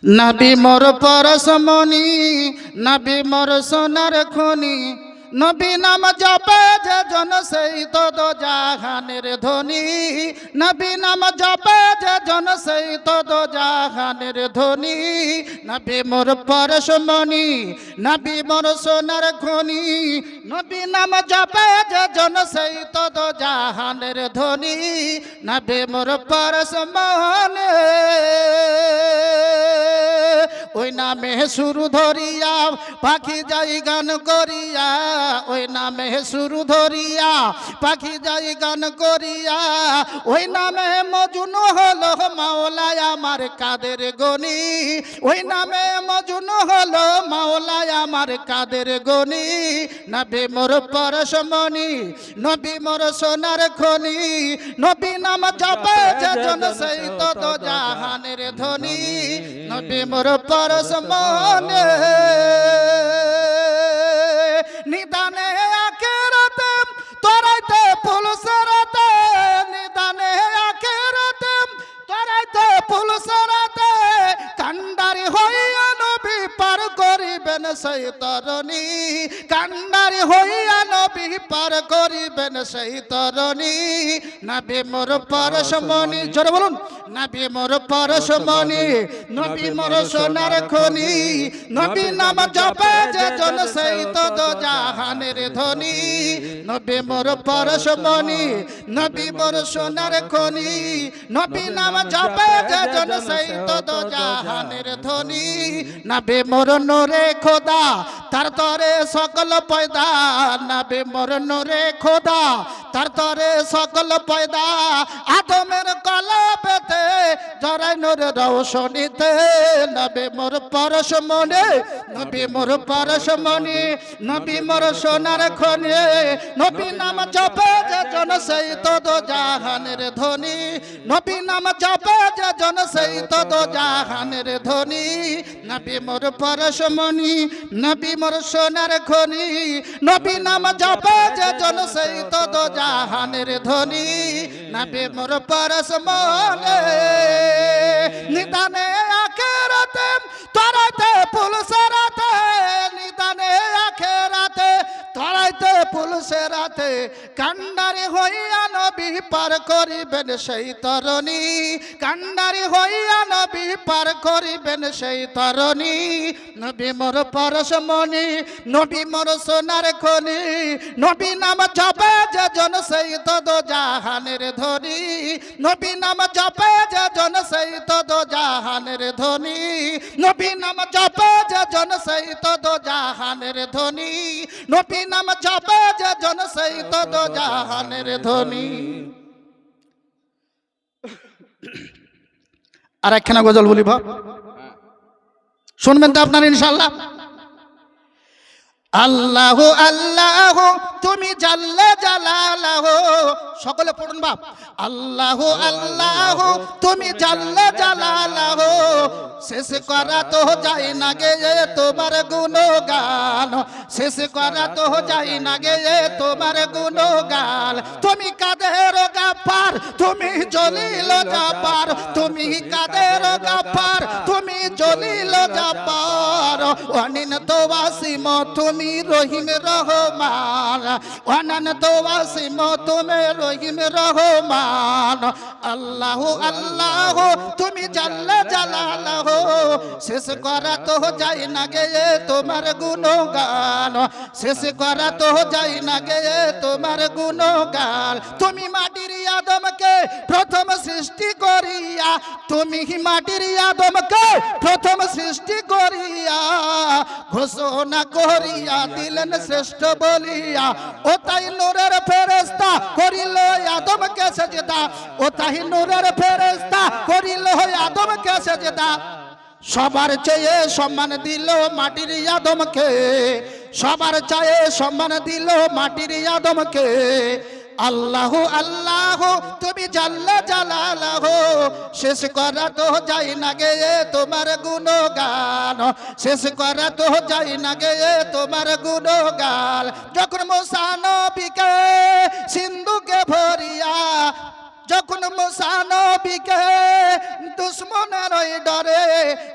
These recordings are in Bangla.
নবী মোর পরশমণি, নবী মোর সোনার খনি, নবী নাম জপে যে জন সেই তো দো জাহানের ধনী। নবী নাম জপে যে জন সেই তো দো জাহানের ধনী। নবী মোর পরশমণি, নবী মোর সোনার খনি, নবী নাম জপে যে জন সেই তো দো জাহানের ধনী। নবী মোর পরশমণি, ওই নামে সুর ধরিয়া পাখি যাই গান করিয়া, ওই নামে সুর ধরিয়া পাখি যাই গান করিয়া, ওই নামে মজুন হলো মাওলায় আমার কাদের গনি। ওই নামে মজুন হলো মাওলায় আমার কাদের গনি। নবী মোর পরশমণি, নবী মোর সোনার খনি, নবী নাম জপে যে জন সেই তো দো জাহানের ধনী। নবী মোর পরশমণি, নিদানে আখিরাতে তোরাইতে পুলসরাতে, নিদানে আখিরাতে তোরাইতে পুলসরাতে, কান্ডারি হইয়া নবী পার করিবেন সেই তরণী। কান্ডারি হইয়া নবী পার করিবেন সেই তরণী। নবী মোর পরশমণি, জোরে বলুন, নবী মোর পরশমণি, নবী মোর সোনার খনি, নবী নাম জপে যে জন সেই তো দো জাহানের ধনী। নবী মোর পরশমণি, নবী মোর সোনার খনি, নবী নাম জপে যে জন সেই তো দো জাহানের ধনী। নবী মোর নূরে খোদা তার তরে সকল পয়দা, নবী মোর নূরে খোদা তার তরে সকল পয়দা, আদমের কলবেতে জরাই নূর রৌশনীতে। নবী মোর পরশমণি, নবী মোর পরশমণি, নবী মোর সোনার খনি, নবী নাম জপে যে জন সেই তো দো জাহানের ধনী। নবী নাম জপে যে জন সেই তো দো জাহানের ধনী। নবী মোর পরশমণি, নবী মোর সোনার খনি, নবী নাম জপে যে জন সেই তো দো জাহানের ধনী। নবী মোর পরশমণি, নিদানে আখিরাতে তোরাইতে পুলসরাতে, নিদানে আখিরাতে তোরাইতে পুলসরাতে, কান্ডারি হইয়া নবী পার করিবেন সেই তরণী। কান্ডারি হইয়া নবী পার করিবেন সেই তরণী। নবী মোর পরশমণি, নবী মোর সোনার খনি, নবী নাম জপে যে জন সেই তো দো জাহানের ধনী। নবী নাম জপে যে জন সেই তো দো জাহানের ধনী। নবী নাম জপে যে জন সেই তো দো জাহানের ধনী। নবী নাম জপে যে জন সেই তো দো জাহানের ধনী। আর একখানা গজল বলি ভাব, শুনবেন তো আপনার ইনশাআল্লাহ। আল্লাহু আল্লাহু তুমি জাল্লে জালালাহু, সকলে পড়ুন বাপ। আল্লাহু আল্লাহু তুমি জাল্লে জালালাহু, শেষ করা তো যায় না গে তোমার গুণগান, শেষ করা তো যায় না গে তোমার গুণগান। তুমি কাদের গাফার, তুমি জলিল জাব্বার, তুমি কাদের গাফার, তুমি জলিল জাব্বার। অনিন্ত ওয়াসিম তুমি রহিম রহমান, অনন্ত ওয়াসিম তুমি রহিম রহমান। আল্লাহু আল্লাহু তুমি জাল্লে জালালাহু, শেষ করা তো যায় না গে তোমার গুণগান, শেষ করা তো যায় না গে তোমার গুণগান। তুমি মাটির আদমকে প্রথম সৃষ্টি করিয়া, তুমি মাটির আদমকে প্রথম সৃষ্টি করিয়া, ঘোষণা করিয়া দিলেন শ্রেষ্ঠ বলিয়া। ও তাই নূরের ফেরেশতা করিল আদমকে সেজদা, ও তাই নূরের ফেরেশতা করিল আদমকে সেজদা। সবার চেয়ে সম্মান দিল মাটির আদমকে, সবার চেয়ে সম্মান দিল মাটির আদমকে। আল্লাহু আল্লাহু তুমি জাল্লে জালালাহু, শেষ করা তো যায় না গে তোমার গুণগান, শেষ করা তো যায় না গে তোমার গুণগান। যখন মুসা নবীকে সিন্ধুকে ভরিয়া যখন মুসা নবীকে দুশ্মনের ওই ডরে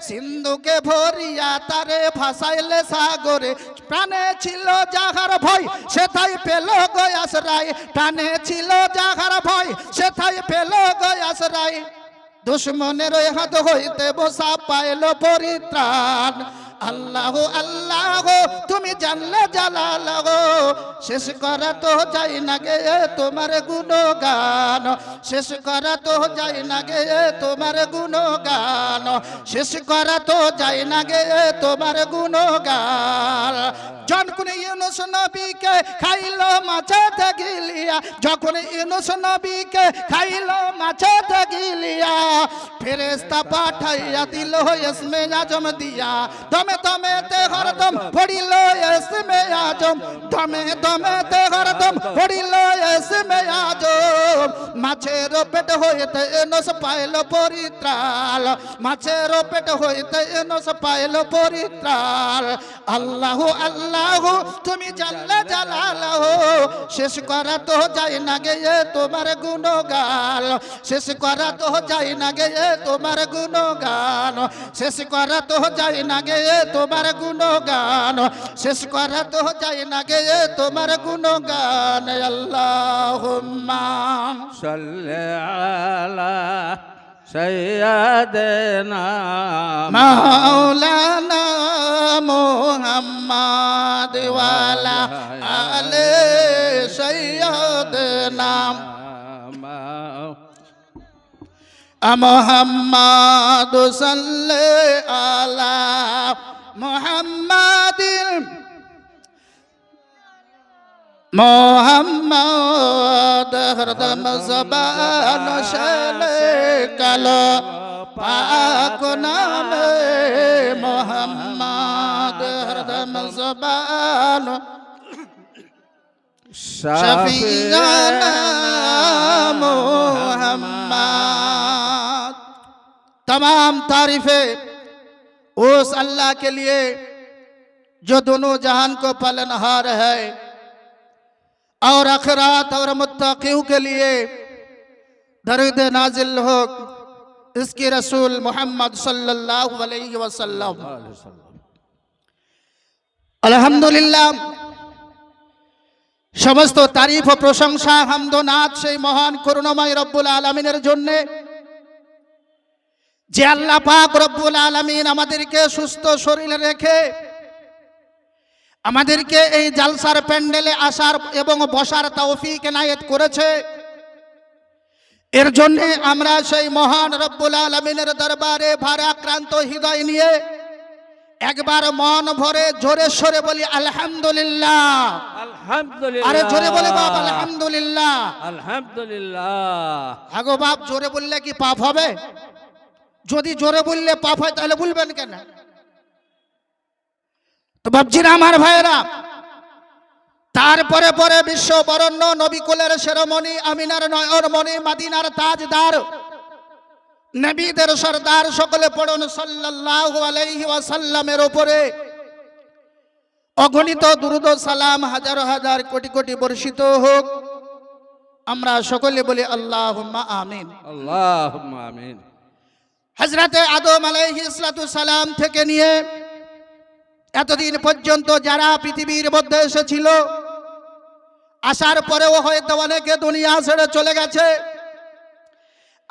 সিন্ধুকে ভরিয়া তারে ভাসাইলে সাগরে, প্রাণে ছিল যাহার ভয় সেথায় পেল গো আশ্রয়, প্রাণে ছিল যাহার ভয় সেথায় পেল গো আশ্রয়। দুশ্মনের ওই হাত হইতে মুসা পাইল পরিত্রাণ। আল্লাহ আল্লাহ তুমি জানলে জালালাহ, শেষ করা তো যাই না গে তোমার গুণগান, শেষ করা তো যাই না গে তোমার গুণগান, শেষ করা তো যাই না গে তোমার গুণগান। যখন ইউনুস নবীকে খাইলো মাছেতে গিলিয়া, যখন ইউনুস নবীকে খাইলো মাছেতে গিলিয়া, ফেরেশতা পাঠাইয়া দিল ইসমে আজম দিয়া, দমে দমে তে হরদম পড়িল ইসমে আজম, দমে দমে তে হরদম পড়িল ইসমে আজম। মাছের পেট হইতে ইউনুস পাইল পরিত্রাণ, মাছের পেট হইতে ইউনুস পাইল পরিত্রাণ। আল্লাহ আল্লাহ তুমি জানলে জালালাহ, শেষ করা তো যায় না গে তোমার গুণগান, শেষ করা তো যায় না গে তোমার গুণগান, শেষ করা তো যায় না গে তোমার গুণগান, শেষ করা তো যায় না গে তোমার গুণগান। আল্লাহুম্মা সাল্লি আলা সাইয়্যিদিনা মাওলানা মুহাম্মদ ওয়ালা আলে সাইয়্যিদিনা মুহাম্মদ সাল্লি আলা মুহাম্মাদিন মোহাম্মদ হরদম জবান শানে কালো পাক নামে মোহাম্মদ হরদম জবান शफीयाना मोहम्मद। तमाम तारीफें उस अल्लाह के लिए जो दोनों जहान को पालनहार है, और आखिरात और मुत्तक़ियों के लिए दरूद नाजिल हो इसके रसूल मोहम्मद सल्लल्लाहु अलैहि वसल्लम। अल्हम्दुलिल्लाह, समस्त तारीफ ও প্রশংসা হামদ ও নাত সেই মহান করুণাময় রব্বুল আলামিনের জন্য, যে আল্লাহ পাক রব্বুল আলামিন আমাদেরকে সুস্থ শরীরে রেখে আমাদেরকে এই জালসার প্যান্ডেলে আসার এবং বসার তৌফিক এনায়েত করেছে। এর জন্য আমরা সেই মহান রব্বুল আলামিনের দরবারে ভারাক্রান্ত হৃদয় নিয়ে একবার মন ভরে জোরে সরে বলি আলহামদুলিল্লাহ। আলহামদুলিল্লাহ, আরে জোরে বলে বাপ আলহামদুলিল্লাহ। আলহামদুলিল্লাহ। আগো বাপ, জোরে বললে কি পাপ হবে? যদি জোরে বললে পাপ হয় তাহলে বলবেন কেন? তো বাপজিরা আমার ভাইয়েরা, তারপরে পরে বিশ্ব বরণ্য নবী কুলের শিরোমণি, আমিনার নয়নমণি, মদিনার তাজদার, নবীদের সরদার, সকলে পড়ুন সাল্লাল্লাহু আলাইহি ওয়াসাল্লামের উপরে অগণিত দুরূদ ও সালাম হাজার হাজার কোটি কোটি বর্ষিত হোক। আমরা সকলে বলি আল্লাহুম্মা আমিন। আল্লাহুম্মা আমিন। হযরতে আদম আলাইহিস সালাম থেকে নিয়ে এতদিন পর্যন্ত যারা পৃথিবীর মধ্যে এসেছিল, আসার পরেও হয়তো অনেকে দুনিয়া ছেড়ে চলে গেছে।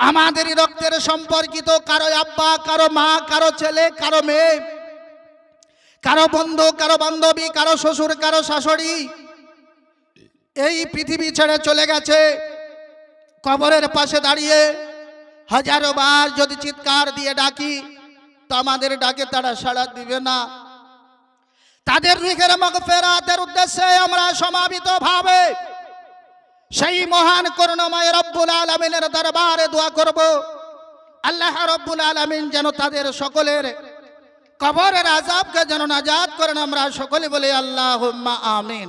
আমাদের রক্তের সম্পর্কিত কারো আব্বা, কারো মা, কারো ছেলে, কারো মেয়ে, কারো বন্ধু, কারো বান্ধবী, কারো শ্বশুর, কারো শাশুড়ি এই পৃথিবী ছেড়ে চলে গেছে। কবরের পাশে দাঁড়িয়ে হাজারো বার যদি চিৎকার দিয়ে ডাকি তো আমাদের ডাকে তারা সাড়া দিবে না। তাদের রুহের মাগফিরাতের উদ্দেশ্যে আমরা সমাবেত ভাবে সেই মহান করুণাময় রব্বুল আলামিনের দরবারে দোয়া করব। আল্লাহ রব্বুল আলামিন যেন তাদের সকলের কবরের আযাবকে যেন নাজাত করেন। আমরা সকলে বলি আল্লাহুম্মা আমিন।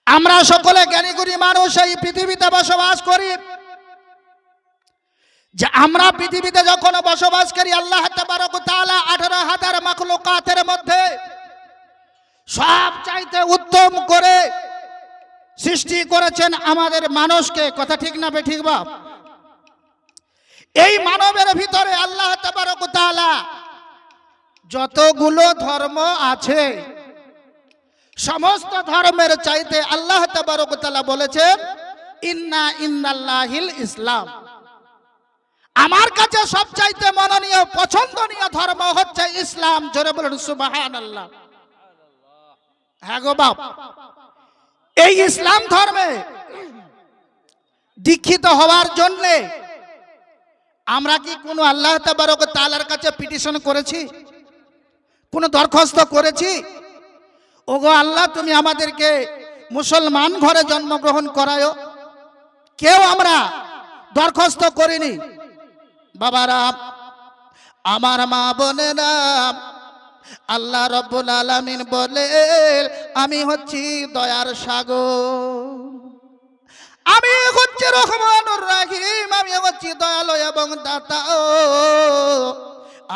আমরা সকলে জ্ঞানীগুণী মানুষ এই পৃথিবীতে বসবাস করি। যে আমরা পৃথিবীতে যখন বসবাস করি, আল্লাহ তাবারক ওয়া তাআলা 18,000 মাখলুকাতের মধ্যে সব চাইতে উত্তম করে সৃষ্টি করেছেন আমাদের মানুষকে, কথা ঠিক না বেঠিক বাপ? এই মানবের ভিতরে আল্লাহ তাবারক ওয়া তাআলা যতগুলো ধর্ম আছে সমস্ত ধর্মের চাইতে আল্লাহ তাবারক ওয়া তাআলা বলেছেন ইন্না ইন্নাল্লাহিল ইসলাম। আমার কাছে সবচাইতে মনোনীয় পছন্দনীয় ধর্ম হচ্ছে ইসলাম। জোরে বলুন সুবহানাল্লাহ। হ্যাঁ গো বাপ, এই ইসলাম ধর্মে দীক্ষিত হওয়ার জন্য আমরা কি কোনো আল্লাহ তাবারক ওয়া তাআলার কাছে পিটিশন করেছি, কোনো দরখাস্ত করেছি? ওগো আল্লাহ, তুমি আমাদেরকে মুসলমান ঘরে জন্মগ্রহণ করায়ো? কেউ আমরা দরখাস্ত করিনি। বাবারা, আমার মা বোনেরা, আল্লাহ রাব্বুল আলামিন বলে আমি হচ্ছি দয়ার সাগর, আমি হচ্ছি রহমানুর রহিম, আমি হচ্ছি দয়ালু এবং দাতা।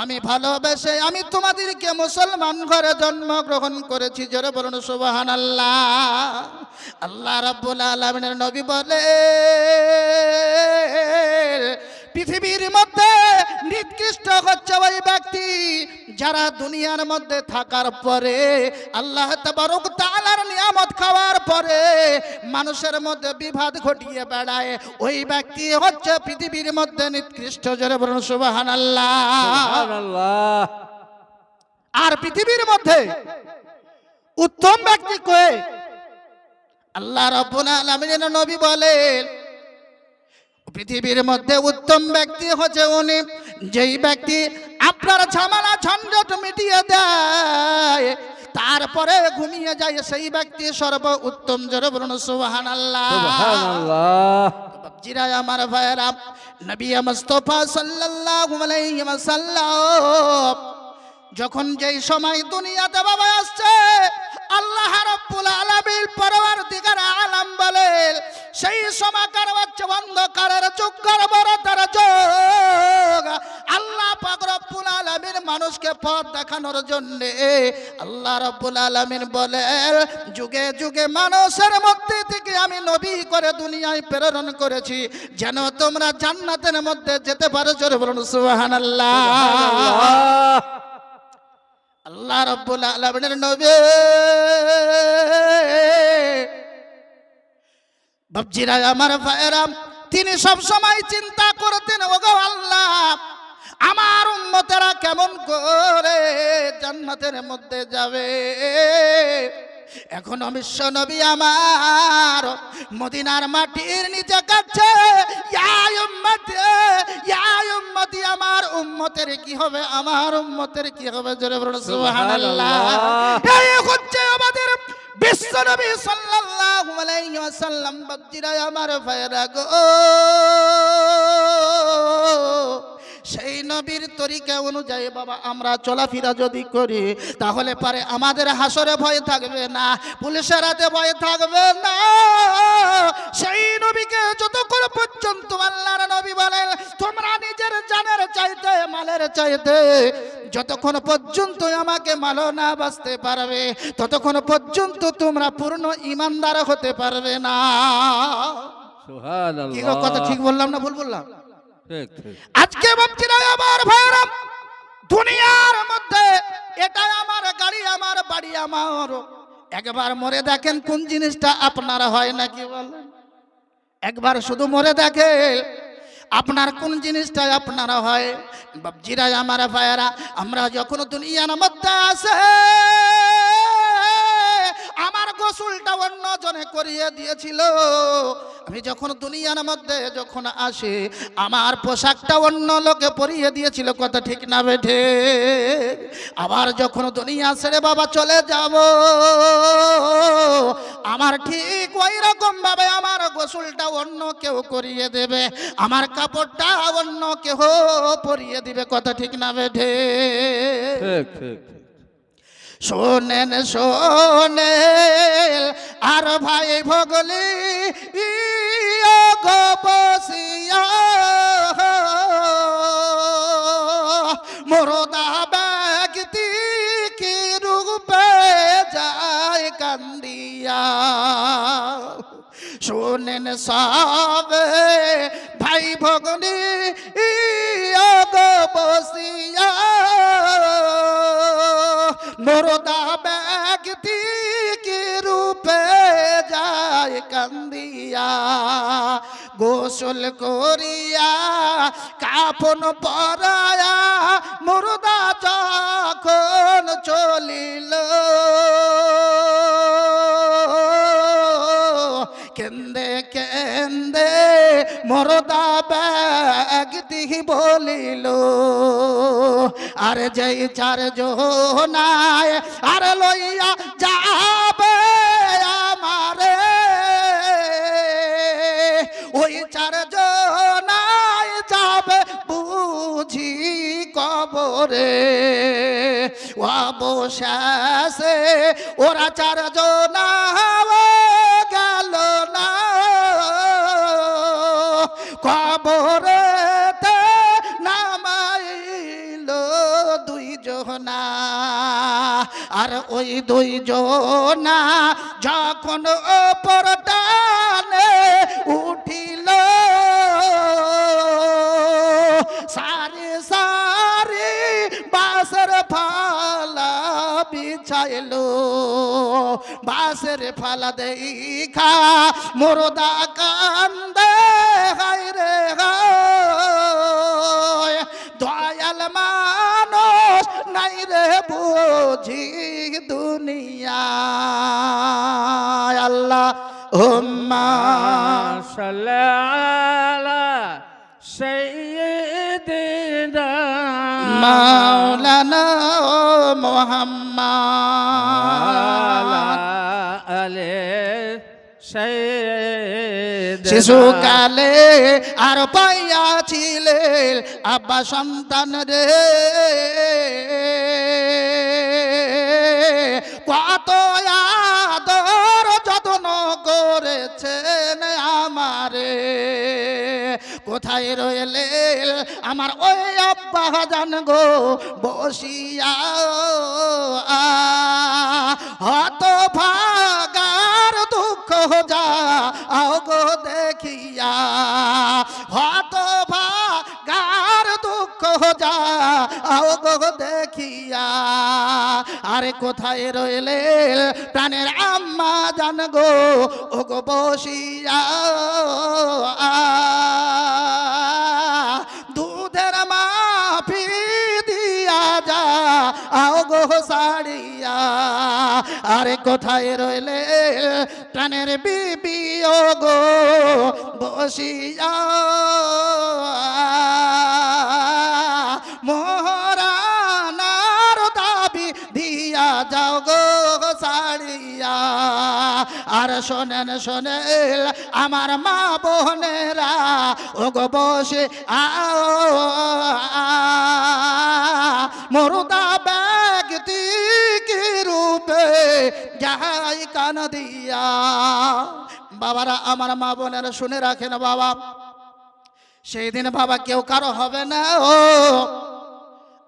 আমি ভালোবেসে আমি তোমাদেরকে মুসলমান ঘরে জন্মগ্রহণ করেছি। জোরে বলুন সুবহানাল্লাহ। আল্লাহ রাব্বুল আলামিনের নবী বলে পৃথিবীর মধ্যে নিকৃষ্ট হচ্ছে ওই ব্যক্তি যারা দুনিয়ার মধ্যে থাকার পরে আল্লাহ তাবারক ওয়া তাআলার নিয়ামত খাওয়ার পরে মানুষের মধ্যে বিবাদ ঘটিয়ে বেড়ায়। ওই ব্যক্তি হচ্ছে পৃথিবীর মধ্যে নিকৃষ্ট। জোরে বলুন সুবহানাল্লাহ। সুবহানাল্লাহ। আর পৃথিবীর মধ্যে উত্তম ব্যক্তি কয়ে আল্লাহ রাব্বুল আলামিনের নবী বলেন পৃথিবীর মধ্যে উত্তম ব্যক্তি হচ্ছে উনি যেই ব্যক্তি আপনার ঝামেলা ঝঞ্ঝট মিটিয়ে দেয় তারপরে ঘুমিয়ে যায়, সেই ব্যক্তি সর্ব উত্তম। জোরে বলুন সুবহানাল্লাহ। সুবহানাল্লাহ। বাপজিরা আমার ভাইরা, নবী মুস্তাফা সাল্লাল্লাহু আলাইহি ওয়াসাল্লাম যখন যেই সময় দুনিয়াতে বাবা আসছে আল্লাহ রাব্বুল আলামিন পরওয়ারদিগার আলাম বলেন সেই সময়কার হচ্ছে অন্ধকারের যুগের বড়তার যুগ। আল্লাহ পাক রব্বুল আলামিন মানুষকে পথ দেখানোর জন্য আল্লাহ রাব্বুল আলামিন বলেন যুগে যুগে মানুষের মধ্যে থেকে আমি নবী করে দুনিয়ায় প্রেরণ করেছি যেন তোমরা জান্নাতের মধ্যে যেতে পারো। জোরে বলুন সুবহানাল্লাহ। আল্লাহ রাব্বুল আলামিনের নবী বাপজিরা আমার ভাইরা, তিনি সব সময় চিন্তা করতেন ওগো আল্লাহ, আমার উম্মতেরা কেমন করে জান্নাতের মধ্যে যাবে। এখন বিশ্ব নবী আমার মদিনার মাটির নিচে কাছে ইয়া উম্মতি, আমার উম্মতের কি হবে, আমার উম্মতের কি হবে। জোরে বলুন সুবহানাল্লাহ। এই হচ্ছে আমাদের বিশ্ব নবী সাল্লাল্লাহু আলাইহি ওয়াসাল্লাম। বাপজিরা আমার ভাইরা গো, সেই নবীর তরিকা অনুযায়ী বাবা আমরা চলাফেরা যদি করি তাহলে পারে আমাদের হাসরে ভয় থাকবে না, পুলিশের হাতে ভয় থাকবে না। সেই নবীকে যতক্ষণ পর্যন্ত আল্লাহর নবী বলেন তোমরা নিজের জানের চাইতে মালের চাইতে যতক্ষণ পর্যন্ত আমাকে মালো না বাঁচতে পারবে ততক্ষণ পর্যন্ত তোমরা পূর্ণ ঈমানদার হতে পারবে না। সুবহানাল্লাহ। কি কথা ঠিক বললাম না ভুল বললাম? ঠিক ঠিক। আজকে ভাবছিলাম আমার ভাইরা দুনিয়ার মধ্যে এটাই আমার গাড়ি, আমার বাড়ি, আমার একবার মরে দেখেন কোন জিনিসটা আপনার হয় নাকি বলেন? একবার শুধু মরে দেখেন আপনার কোন জিনিসটা আপনারা হয়। বাপজিরা আমার ভাইরা, আমরা যখন দুনিয়ার মধ্যে আসে আমার গোসলটা অন্য জনে করিয়ে দিয়েছিল। আমি যখন দুনিয়ার মধ্যে যখন আসি আমার পোশাকটা অন্য লোকে পরিয়ে দিয়েছিল। কথা ঠিক না বেঠে? আবার যখন দুনিয়া ছেড়ে বাবা চলে যাব আমার ঠিক ওই রকম ভাবে আমার গোসলটা অন্য কেউ করিয়ে দেবে, আমার কাপড়টা অন্য কেউ পরিয়ে দিবে। কথা ঠিক না বেঠে? ঠিক ঠিক। শোনেন শোনেন আর ভাই ভগলি বসিয়া মরদা ব্যক্তি কি রূপে যায় কান্দিয়া। শোনেন সবে ভাই ভগ্নী বসিয়া মুর্দা ব্যক্তি কি রূপে যায় কান্দিয়া গোসল করিয়া কাফন পরায়া মুর্দা যখন চলিল কেন্দে কেন্দে মুর্দা ব্যক্তি বলিল আর যেই চার জনায় আর লইয়া যাবে আমারে ওই চার জনায় যাবে বুঝি কবরে অবশেষে ওরা চার জনা গেল না কবরেতে নামাইল দুই জনা আর ওই দুই জনা যখন ওপর টানে উঠিল সারি সারি বাসের ফালা বিছাইল বাসের ফালা দেখা মুর্দা কান্দে হায় রে হায় দয়াল মানুষ নাই রে বুঝি দুনিয়া আল্লাহ হুম্মা সাল্লাল্লাহু সাইয়্যিদিনা মাওলানা মুহাম্মদ শিশুকালে আর পাইয়াছিলেন আব্বা সন্তান রে কত আদর যত্ন করেছেন আমারে কোথায় রইলেন আমার ওই আব্বা জান গো বসিয়া হত ভাগার দুঃখ যা গো দেখিয়া হত ভাগার দুঃখ যা গো দেখিয়া আরে কোথায় রইলে প্রাণের আম্মা জান গো ও গো বসিয়া দুধের মাফি দিয়া যা গো সাড়িয়া আরে কোথায় রইলে প্রাণের বিবি ও গো বসিয়া মোহরানার দাবি দিয়া যাও গো সাড়িয়া আর শোনেন শোনেন আমার মা বোনেরা ও গো বসে মুর্দা ব্যক্তি কি রূপে যাই কান দিয়া বাবারা আমার মা বোনেরা শুনে রাখেন বাবা সেই দিন বাবা কেউ কারো হবে না ও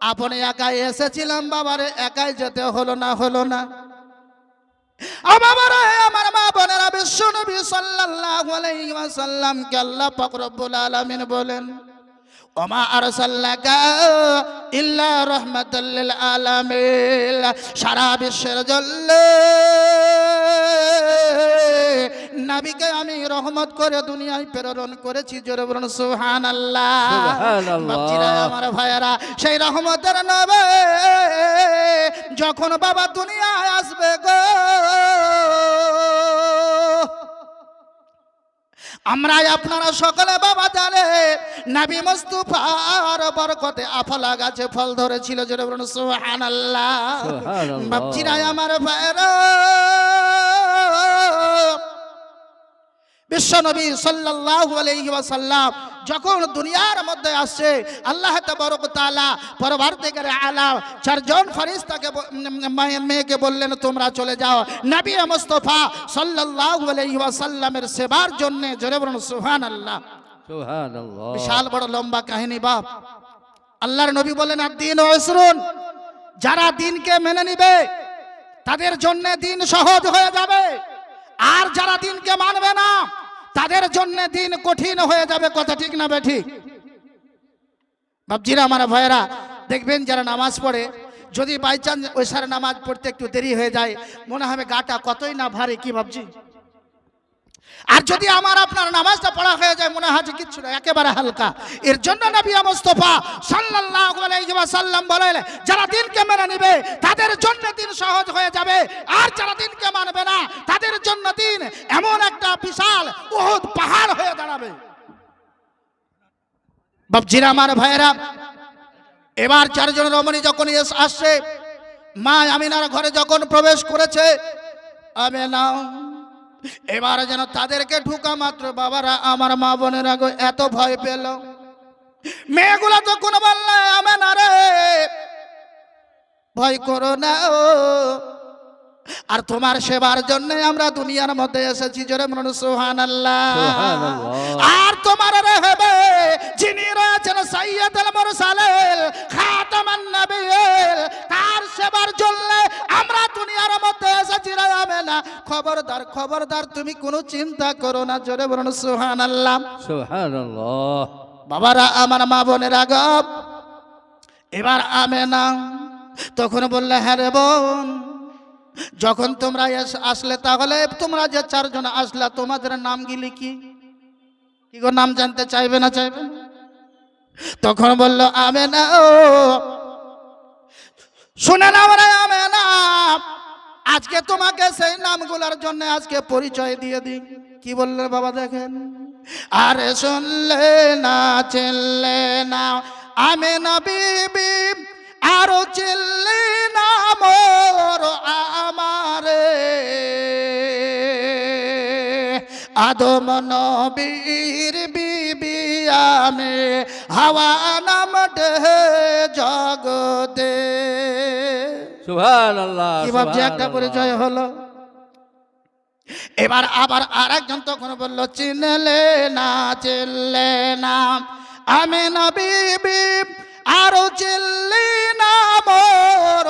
আপনি একাই এসেছিলাম বাবারে একাই যেতে হলো না বাবারা আমার মা বোনেরা বিশ্ব নবী সাল্লাল্লাহু আলাইহি ওয়াসাল্লাম কে আল্লাহ পাক রব্বুল আলামিন বলেন ওমা আরসালনাকা ইল্লা রাহমাতাল লিল আলামিন সারা বিশ্বের জন্য নবীকে আমি রহমত করে দুনিয়ায় প্রেরণ করেছি জোরে বলুন সুবহানাল্লাহ বাচ্চারা আমার ভাইয়েরা সেই রহমতের নবী যখন বাবা দুনিয়ায় আসবে গো আমরা আপনারা সকলে বাবা জানে নবী মুস্তাফার বরকতে আফলা গাছে ফল ধরেছিল জোরে বলুন সুবহানাল্লাহ বাচ্চারা আমার ভাইয়েরা বিশ্ব নবী সাল্লাল্লাহু আলাইহি ওয়াসাল্লাম যখন দুনিয়ার মধ্যে আসছে আল্লাহ তাবারক তাআলা পরবর্তীকার আলাম চারজন ফেরেশতাকে মেয়েকে বললেন তোমরা চলে যাও নবী মুস্তাফা সাল্লাল্লাহু আলাইহি ওয়াসাল্লামের সেবার জন্য জোরে বলুন সুবহানাল্লাহ সুবহানাল্লাহ বিশাল বড় লম্বা কাহিনী বাপ আল্লাহর নবী বলেন আদ-দীন ইসরুন যারা দ্বীনকে মেনে নেবে তাদের জন্য দ্বীন সহজ হয়ে যাবে আর যারা দ্বীনকে মানবে না তাদের জন্য দিন কঠিন হয়ে যাবে। কথা ঠিক না বেঠিক? বাপজিরা আমার ভাইয়েরা, দেখবেন যারা নামাজ পড়ে, যদি বাই চান্স ওই সারে নামাজ পড়তে একটু দেরি হয়ে যায়, মনে হবে গাটা কতই না ভারী, কি ভাবছি? আর যদি আমার আপনার নামাজটা পড়া হয়ে যায়, মনে হয় যে কিচ্ছু না, একেবারে হালকা। এর জন্য নবী মুস্তাফা সাল্লাল্লাহু আলাইহি ওয়াসাল্লাম বলেন, যারা দিনকে মেনে নেবে তাদের জন্য দিন সহজ হয়ে যাবে, আর যারা দিনকে মানবে না তাদের জন্য দিন এমন একটা বিশাল উহুদ পাহাড় হয়ে দাঁড়াবে। বাপজিরা আমার ভাইয়েরা, এবার চারজন রমণী যখন আসছে, মা আমিনার ঘরে যখন প্রবেশ করেছে, আমিনা এবার যেন তাদেরকে ঢুকা মাত্র বাবারা, আমার মা বোনেরা গো এত ভয় পেল। মেয়েগুলা তখন বললে, আমিনা রে ভয় করো না, আর তোমার সেবার জন্য আমরা দুনিয়ার মধ্যে এসেছি। জোরে বলুন সুবহানাল্লাহ। আর তোমার রহবে যিনি রয়েছেন সাইয়্যিদুল মুরসালিন খাতামান নবিয়্যিন, তার সেবার জন্য আমরা দুনিয়ার মধ্যে এসেছি রে আমেনা। খবরদার খবরদার, তুমি কোনো চিন্তা করো না। জোরে বলুন সুবহানাল্লাহ। সুবহানাল্লাহ। বাবারা আমার মা বোনেরা গো, এবার আমেনা তখন বললে, হ্যাঁ রে বোন, যখন তোমরা আসলে, তাহলে তোমরা যে চারজন আসলা, তোমাদের নাম গিলি কি কি গো? নাম জানতে চাইবে না চাইবে না? তখন বলল, আমেনা শুনে নাও রে আমেনা, আজকে তোমাকে সেই নামগুলোর জন্য আজকে পরিচয় দিয়ে দিই। কি বললেন বাবা? দেখেন, আরে শুনলে না চিনলে না আমেনা বিবি, আরো চিনলে না মোর আমারে, আদম নবীর বিবি আমি, হাওয়া নাম দে জগতে। সুবহানাল্লাহ। কি ভাবছি একটা পরিচয় হলো। এবার আবার আরেকজন তখন বলল, চিনলে না চিনলে না আমিনা বিবি, আরো চিনলে না মোর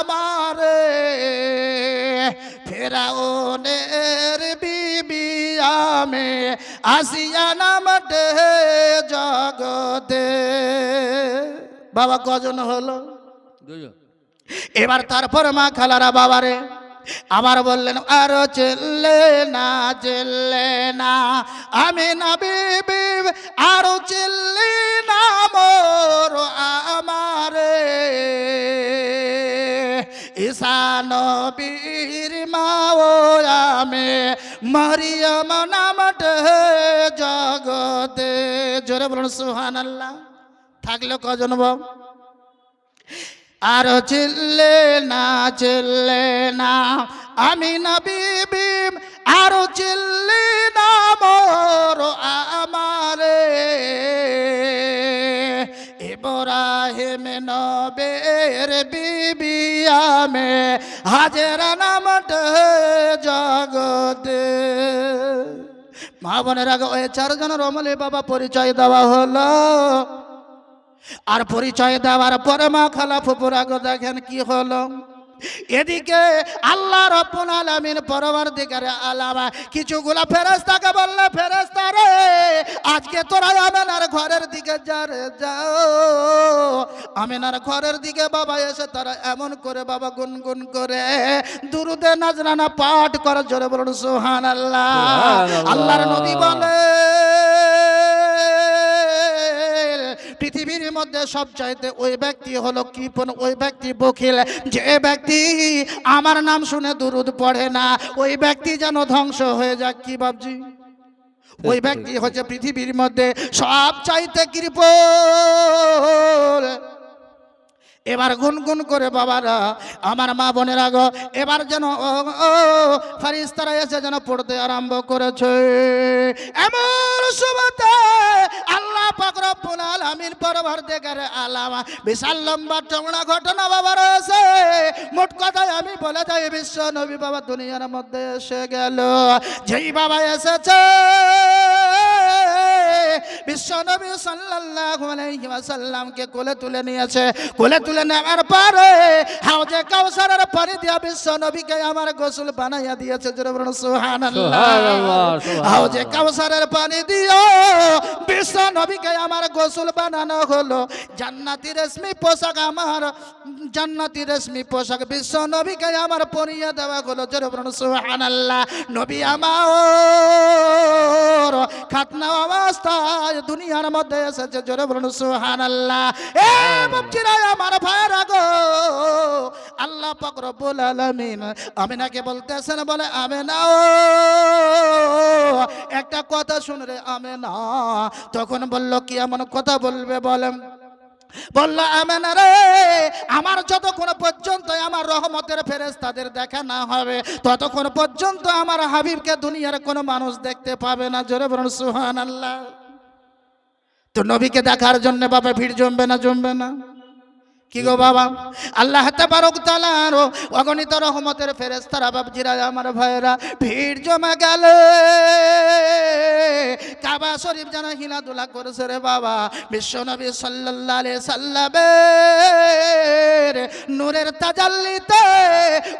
আমারে, ফেরাউনের বিবি আমি, আসিয়া নাম দে জগতে। বাবা কজন হলো? দুজন। এবার তারপর মা খালারা বাবারে আবার বললেন, আরো চিনলে না চিনলে না আমিনা বিবি, আরো চিনলে না মোর আমারে, ঈসা নবীর মা ও আমি, মারিয়াম নাম দে জগতে। জোরে বলুন সুবহানাল্লাহ। থাকলো কজন বাবা? আর চিল্লে না আমিনা বিবি, আরো চিল্লে না মোর আমারে, ইব্রাহিম নবীর বিবি আমি, হাজেরা নাম দে জগতে। মা বোনের আগে ওই চারজন রমণী বাবা পরিচয় দেওয়া হলো। আর পরিচয় দেওয়ার পরে মা খালা ফুপুরা গো দেখেন কি হলো। এদিকে আল্লাহ রাব্বুল আলামিন পরওয়ারদিগারে আলাম কিছুগুলা ফেরেশতাকে বললে, ফেরেশতা রে আজকে তোরা আমিনার ঘরের দিকে যা রে, যাও আমিনার ঘরের দিকে। বাবা এসে তারা এমন করে বাবা গুনগুন করে দুরুদে নাজরানা পাঠ করে। জোরে বলুন সুবহানাল্লাহ। আল্লাহর নবী বলে, পৃথিবীর মধ্যে সবচাইতে ওই ব্যক্তি হলো কৃপণ, ওই ব্যক্তি বখিল, যে ব্যক্তি আমার নাম শুনে দুরুদ পড়ে না, ওই ব্যক্তি যেন ধ্বংস হয়ে যাক। কি বাবজি? ওই ব্যক্তি হচ্ছে পৃথিবীর মধ্যে সবচাইতে কৃপণ। এবার গুনগুন করে বাবারা আমার মা বোনেরা গো, এবার যেন ফারিস্তারা এসে যেন পড়তে আরম্ভ করেছে। এমন সময়তে আল্লাহ পাক রব্বুল আলামিন পরওয়ারদিগারে আলাম বিশাল লম্বা চওড়া ঘটনা বাবা রয়েছে। মোট কথায় আমি বলে যাই, বিশ্ব নবী বাবা দুনিয়ার মধ্যে এসে গেল। যেই বাবা এসেছে বিশ্বনবী সাল্লাল্লাহু আলাইহি ওয়াসাল্লামকে কোলে তুলে নিয়েছে। কোলে তুলে নেওয়ার পরে হাউজে কাউসারের পানি দিয়া বিশ্বনবীকে আমার গোসল বানাইয়া দিয়েছে। জোরে বলুন সুবহানাল্লাহ। সুবহানাল্লাহ, সুবহানাল্লাহ। হাউজে কাউসারের পানি দিও বিশ্বনবীকে আমার গোসল বানানো হলো। জান্নাতি রেশমি পোশাক আমার জান্নাতি রেশমি পোশাক বিশ্বনবীকে আমার পরিয়ে দেওয়া হলো। জোরে বলুন সুবহানাল্লাহ। নবী আমার খাতনা অবস্থায় দুনিয়ার মধ্যে এসেছে। জোরে বলুন সুবহানাল্লাহ। এ বাপজিরা আমার ভাইরা গো, আল্লাহ পাক রব্বুল আলামিন আমিনাকে বলতেছেন, বলে আমিনা ও একটা কথা শুন রে আমিনা। তখন বলল কি এমন কথা বলবে বলেন? বলল আমেনা রে, আমার যতক্ষণ পর্যন্ত আমার রহমতের ফেরেশতাদের দেখা না হবে ততক্ষণ পর্যন্ত আমার হাবিবকে দুনিয়ার কোনো মানুষ দেখতে পাবে না। জোরে বলুন সুবহানাল্লাহ। তো নবীকে দেখার জন্য বাবা ভিড় জমবে না জমবে না? কি গো বাবা, আল্লাহ তাবারক তাআলার অগণিত রহমতের ফেরেশতারা বাপজিরা আমার ভাইরা ভিড় জমা গেল। কাবা শরীফ যেন হিলাদুলা করেছে রে বাবা। বিশ্বনবী সাল্লাল্লাহু আলাইহি সাল্লামের নূরের তাজাল্লিতে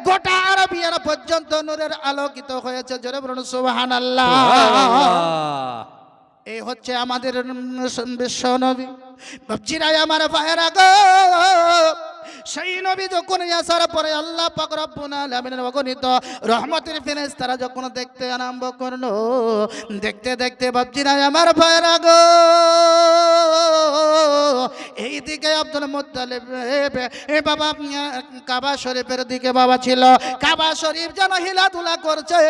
গোটা আরবিয়ার পর্যন্ত নূরের আলোকিত হয়েছে। জোরে বলুন সুবহানাল্লাহ। এই হচ্ছে আমাদের বিশ্বনবী। বাপজিরা আমার ভাইরা গো, সেই নবী যখন আসার পরে আল্লাহ পাক রব্বুল আলামিনের অগণিত রহমতের ফেরেশতারা যখন দেখতে আরম্ভ করলো, দেখতে দেখতে বাপজিরা আমার ভাইরা গো, এইদিকে আব্দুল মুত্তালিব এ বাবা কাবা শরীফের দিকে বাবা ছিল। কাবা শরীফ যেন হিলাধুলা করছে।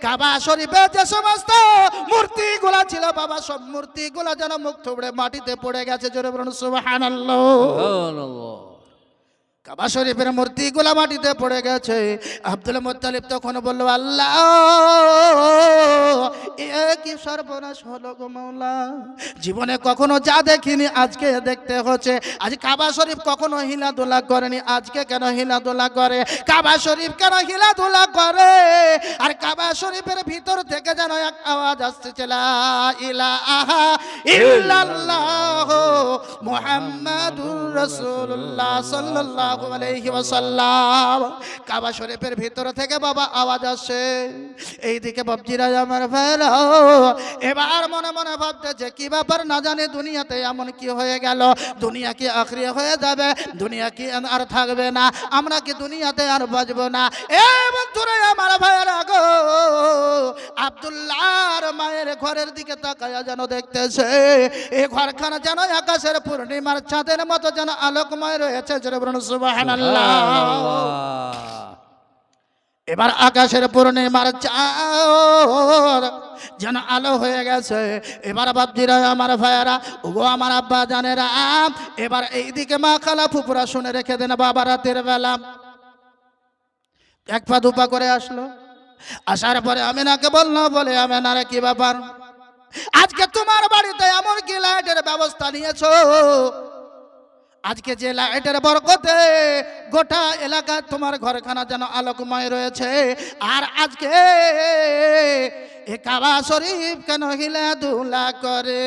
কাবা শরীফে যে সমস্ত মূর্তিগুলা ছিল বাবা, সব মূর্তিগুলা যেন মুখ থুবড়ে মাটিতে পড়ে গেছে। জোরে বলুন সুবহানাল্লাহ। সুবহানাল্লাহ। কাবা শরীফের মূর্তিগুলা মাটিতে পড়ে গেছে। আব্দুল মুত্তালিব তখন বলল, আল্লাহ এ কি সর্বনাশ হলো গো মাওলা। জীবনে কখনো যা দেখিনি আজকে দেখতে হচ্ছে। আজ কাবা শরীফ কখনো হিলাদুলা করেনি, আজকে কেন হিলাদুলা করে? কাবা শরীফ কেন হিলাদুলা করে? আর কাবা শরীফের ভিতর থেকে যেন এক আওয়াজ আসছে, লা ইলাহা ইল্লাল্লাহ মুহাম্মাদুর রাসূলুল্লাহ সাল্লাল্লাহু আলাইহি ওয়াসাল্লাম। কাবা শরীফের ভিতর থেকে বাবা আওয়াজ আসে। এইদিকে বাপজিরা আমার ভাইরা এবার মনে মনে ভাবতেছে কি ব্যাপার, না জানি দুনিয়াতে এমন কি হয়ে গেল। দুনিয়া কি আখরি হয়ে যাবে? দুনিয়া কি আর থাকবে না? আমরা কি দুনিয়াতে আর বাঁচবো না? এ বন্ধুরা আমার ভাইরা গো, আব্দুল্লাহর মায়ের ঘরের দিকে তাকায়া যেন দেখতেছে এই ঘরখানা যেন আকাশের পূর্ণিমার চাঁদের মতো যেন আলোকময় রয়েছে। জোরে বলুন সুবহানাল্লাহ। এবার আকাশের পূর্ণিমার চাঁদ যেন আলো হয়ে গেছে। এবার বাপজিরা আমার ভাইয়ারা ও আমার আব্বা জানেরা, এবার এইদিকে মা খালা ফুপুরা শুনে রেখে দেন। বাবা রাতের বেলা এক পা দুপা করে আসলো। আসার পরে আমিনাকে বললো, বলে আমিনা রে কি ব্যাপার, আজকে তোমার বাড়িতে এমন কি লাইটের ব্যবস্থা নিয়েছো? আজকে যে লাইটের বরকতে গোটা এলাকা তোমার ঘরখানা যেন আলোকময় রয়েছে। আর আজকে এ কাবা শরীফ কেন হিলাধুলা করে?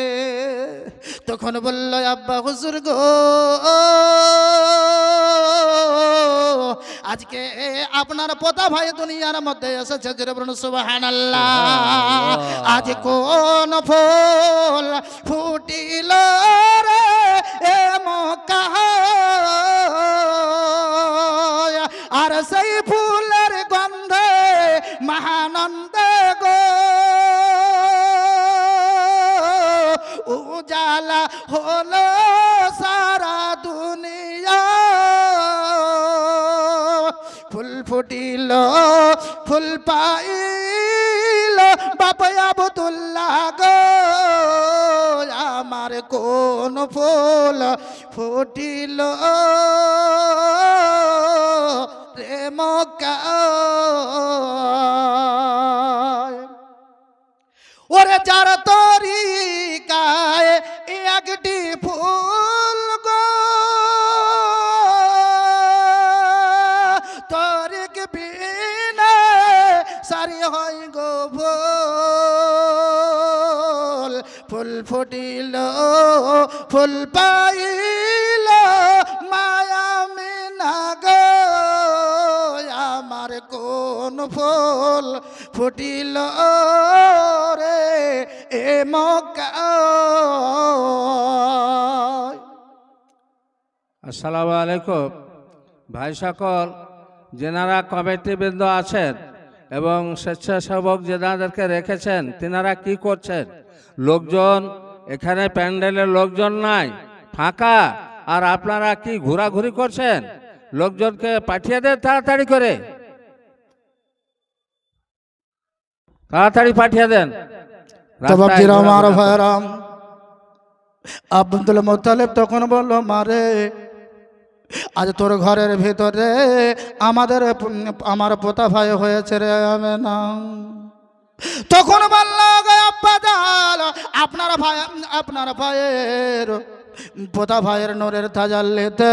তখন বলল, আব্বা হুজুর গো, আজকে আপনার পোতা ভাই দুনিয়ার মধ্যে এসেছে। জোরে বলুন সুবহানাল্লাহ। আজ কোন ফুল ফুটিল রে এ মক্কা, আর সেই ফুলের গন্ধে মহানন্দে গো উজালা হলো সারা দুনিয়া। ফুল ফুটিল ফুল পাইল বাবা আব্দুল্লাহ গো, আমার কোন ফুল ফুটিল রে মক্কা। ওরে যার তরিকায় একটি ফুল গো, তরিক বিনা সারি হয় গো ফুল। ফুল ফুটিল ফুল পাইল মায়া মিনা গো আমার কোন ফুল ফুটিল রে এ মক্কায়। আসসালামু আলাইকুম ভাই সকল, যেনারা কমিটিবৃন্দ আছেন এবং স্বেচ্ছাসেবক যেনাদেরকে রেখেছেন তিনারা কি করছেন? লোকজন এখানে প্যান্ডেলের লোকজন নাই, ফাঁকা, আর আপনারা কি ঘোরাঘুরি করছেন? লোকজনকে পাঠিয়ে দেন তাড়াতাড়ি করে, তাড়াতাড়ি পাঠিয়ে দেন। রাস্তায় আমার ঘোরাঘুরি ভাইরাম আব্দুল মুত্তালিব তখন বলল, মারে আজ তোর ঘরের ভিতরে আমার পোতা ভাই হয়েছে রে আমেনা। তখন বলল, আব্বা জান আপনার ভাইয়ের পোতা ভাইয়ের নূরের তাজাল্লিতে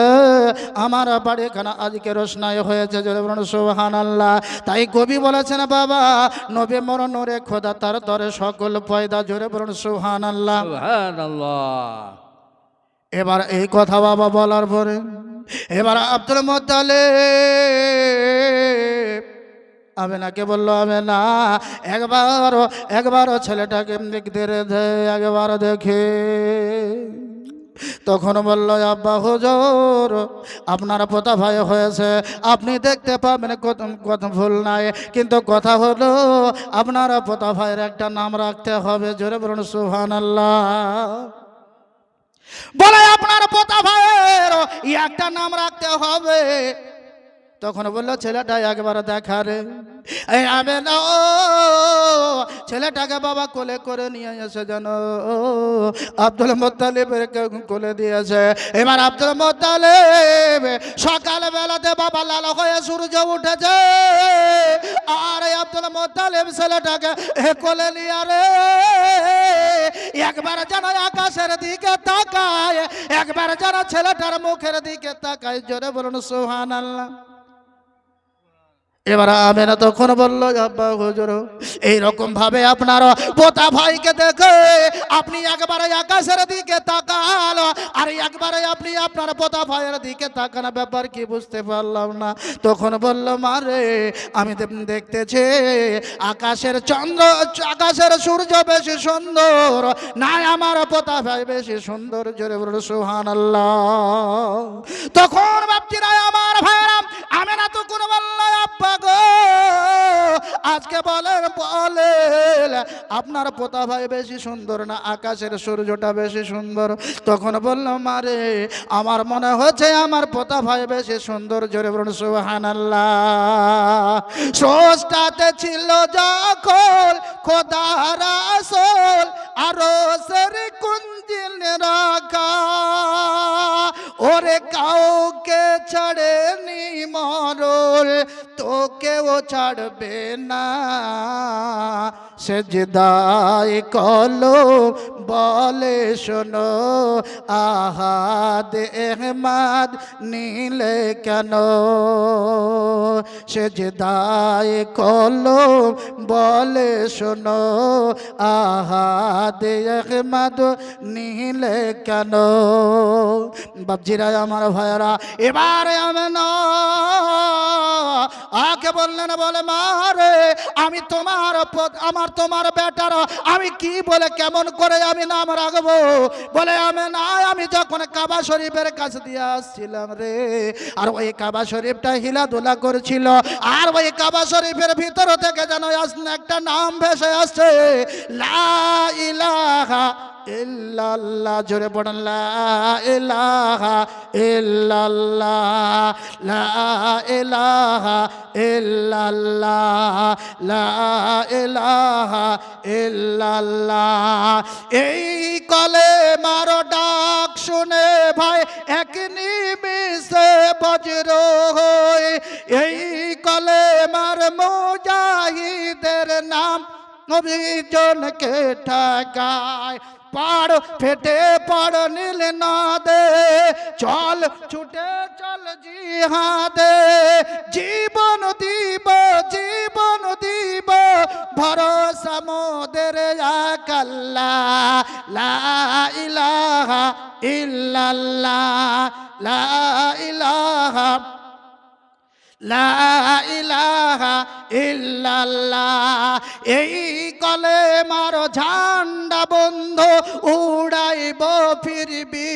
আমার বাড়িখানা আজকে রোশনাই হয়েছে, জোরে বলুন সুবহানাল্লাহ। তাই কবি বলেছেন, বাবা নবী মোর নূরে খোদা তার তরে সকল পয়দা, জোরে বলুন সুবহানাল্লাহ। সুবহানাল্লাহ। এবার এই কথা বাবা বলার পরে এবার আব্দুল মুত্তালিব আমেনাকে বললো, আমেনা একবারও ছেলেটাকে দেখতে রে দে, একবার দেখে। তখন বলল, আব্বা হুজুর আপনার পোতা ভাই হয়েছে, আপনি দেখতে পাবেন, কত ভুল নাই, কিন্তু কথা হলো আপনার পোতা ভাইয়ের একটা নাম রাখতে হবে, জোরে বলুন সুবহানাল্লাহ। বলে আপনার পোতা ভাইয়ের একটা নাম রাখতে হবে। তখন বললো, ছেলেটা একবার দেখা রে। আমি না ছেলেটাকে বাবা কোলে করে নিয়ে এসে যেন আব্দুল মুত্তালিবের কোলে দিয়েছে। এবার আব্দুল মুত্তালিব সকাল বেলাতে বাবা লাল হয়ে সূর্য উঠেছে, আর আব্দুল মুত্তালিব ছেলেটাকে কোলে নিয়ে রে একবার যেন আকাশের দিকে তাকায়, একবার যেন ছেলেটার মুখের দিকে তাকায়, জোরে বলুন সুবহানাল্লাহ। এবার আমেনা তখন বলল, আব্বা হুজুর এইরকম ভাবে আপনার পোতা ভাইকে দেখে আপনি একবারে আকাশের দিকে তাকাল, আর একবারে আপনি আপনার পোতা ভাইয়ের দিকে তাকান, ব্যাপার কি বুঝতে পারলাম না। তখন বলল, মারে আমি দেখতেছি আকাশের সূর্য বেশি সুন্দর না আমার পোতা ভাই বেশি সুন্দর, জোরে বলুন সুবহানাল্লাহ। তখন বাপজিরা আমার ভাইরা আমেনা তখন বলল, আব্বা গো আজকে বলেন আপনার পোতা ভাই বেশি সুন্দর না আকাশের সূর্যটা বেশি সুন্দর? তখন বলল, মারে আমার মনে হচ্ছে আমার পোতা ভাই বেশি সুন্দর, জোরে বলুন সুবহানাল্লাহ। স্রষ্টাতে ছিল যখন খোদা রাসূল আরশের কুঞ্জিল রাখা, ওরে কাউকে ছাড়েনি মরল তোকেও ছাড়বে না, সেজদায় কলম বলে শোনো আহাদ আহমদ নীলে কেন, সেজদায় কলম বলে শোনো আহাদ আহমদ নীলে কেন। বাপজিরা আমার ভাইরা এবারে আকে বললেন, বলে মারে আমি তোমার বেটার আমি কি বলে কেমন করে আমি নাম রাখবো? বলে আমি যখন কাবা শরীফের কাছে দিয়ে আসছিলাম রে, আর ওই কাবা শরীফটা হিলাদুলা করছিল, আর ওই কাবা শরীফের ভিতর থেকে যেন একটা নাম ভেসে আসছে, লা ইলাহা ইল্লাল্লাহ, জোরে পড়েন লা ইলাহা ইল্লাল্লাহ, লা ইলাহা ইল্লাল্লাহ, লা ইলাহা ইল্লাল্লাহ। এই কলেমার ডাক শুনে ভাই এক নিমিষে বজ্র হয়, এই কলেমার মুজাহিদের নাম অভিজনকে ঠকায়, পাড় ফেটে পড় নীল নদে চল ছুটে চল জিহাদে, জীবন দিব ভরসা সামোদের এক আল্লাহ, লা ইলাহা ইল্লাল্লাহ, লা ইলাহা লা ইলাহা ইল্লাল্লাহ। এই কলেমার ঝান্ডা বন্ধ উড়াইব ফিরবি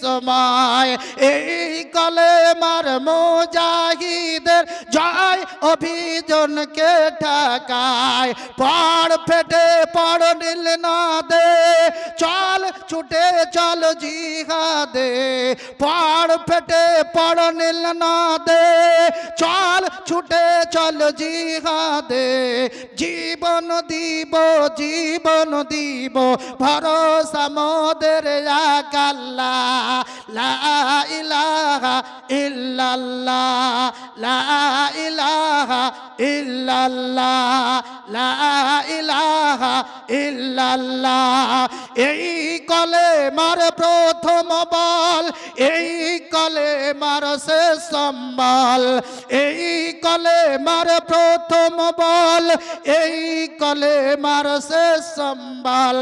সময়, এই কলেমার মুজাহিদের জয় অভিযানকে ঠেকায়। পড় ফেটে পড় নীল নদে, চল ছুটে চল জিহাদে, পড় ফেটে পড় নীল নদে, চল ছুটে চল জিহাদে। জীবন দিব জীবন দিব ভরসা মোদের এক আল্লাহ, লা ইলাহা ইল্লাল্লাহ, লা ইলাহা ইল্লাল্লাহ, লা ইলাহা ইল্লাল্লাহ। এই কলেমার প্রথম বল, এই কলেমার শেষ সম্বল, এই কলেমার প্রথম বল, এই কলেমার শেষ সম্বল।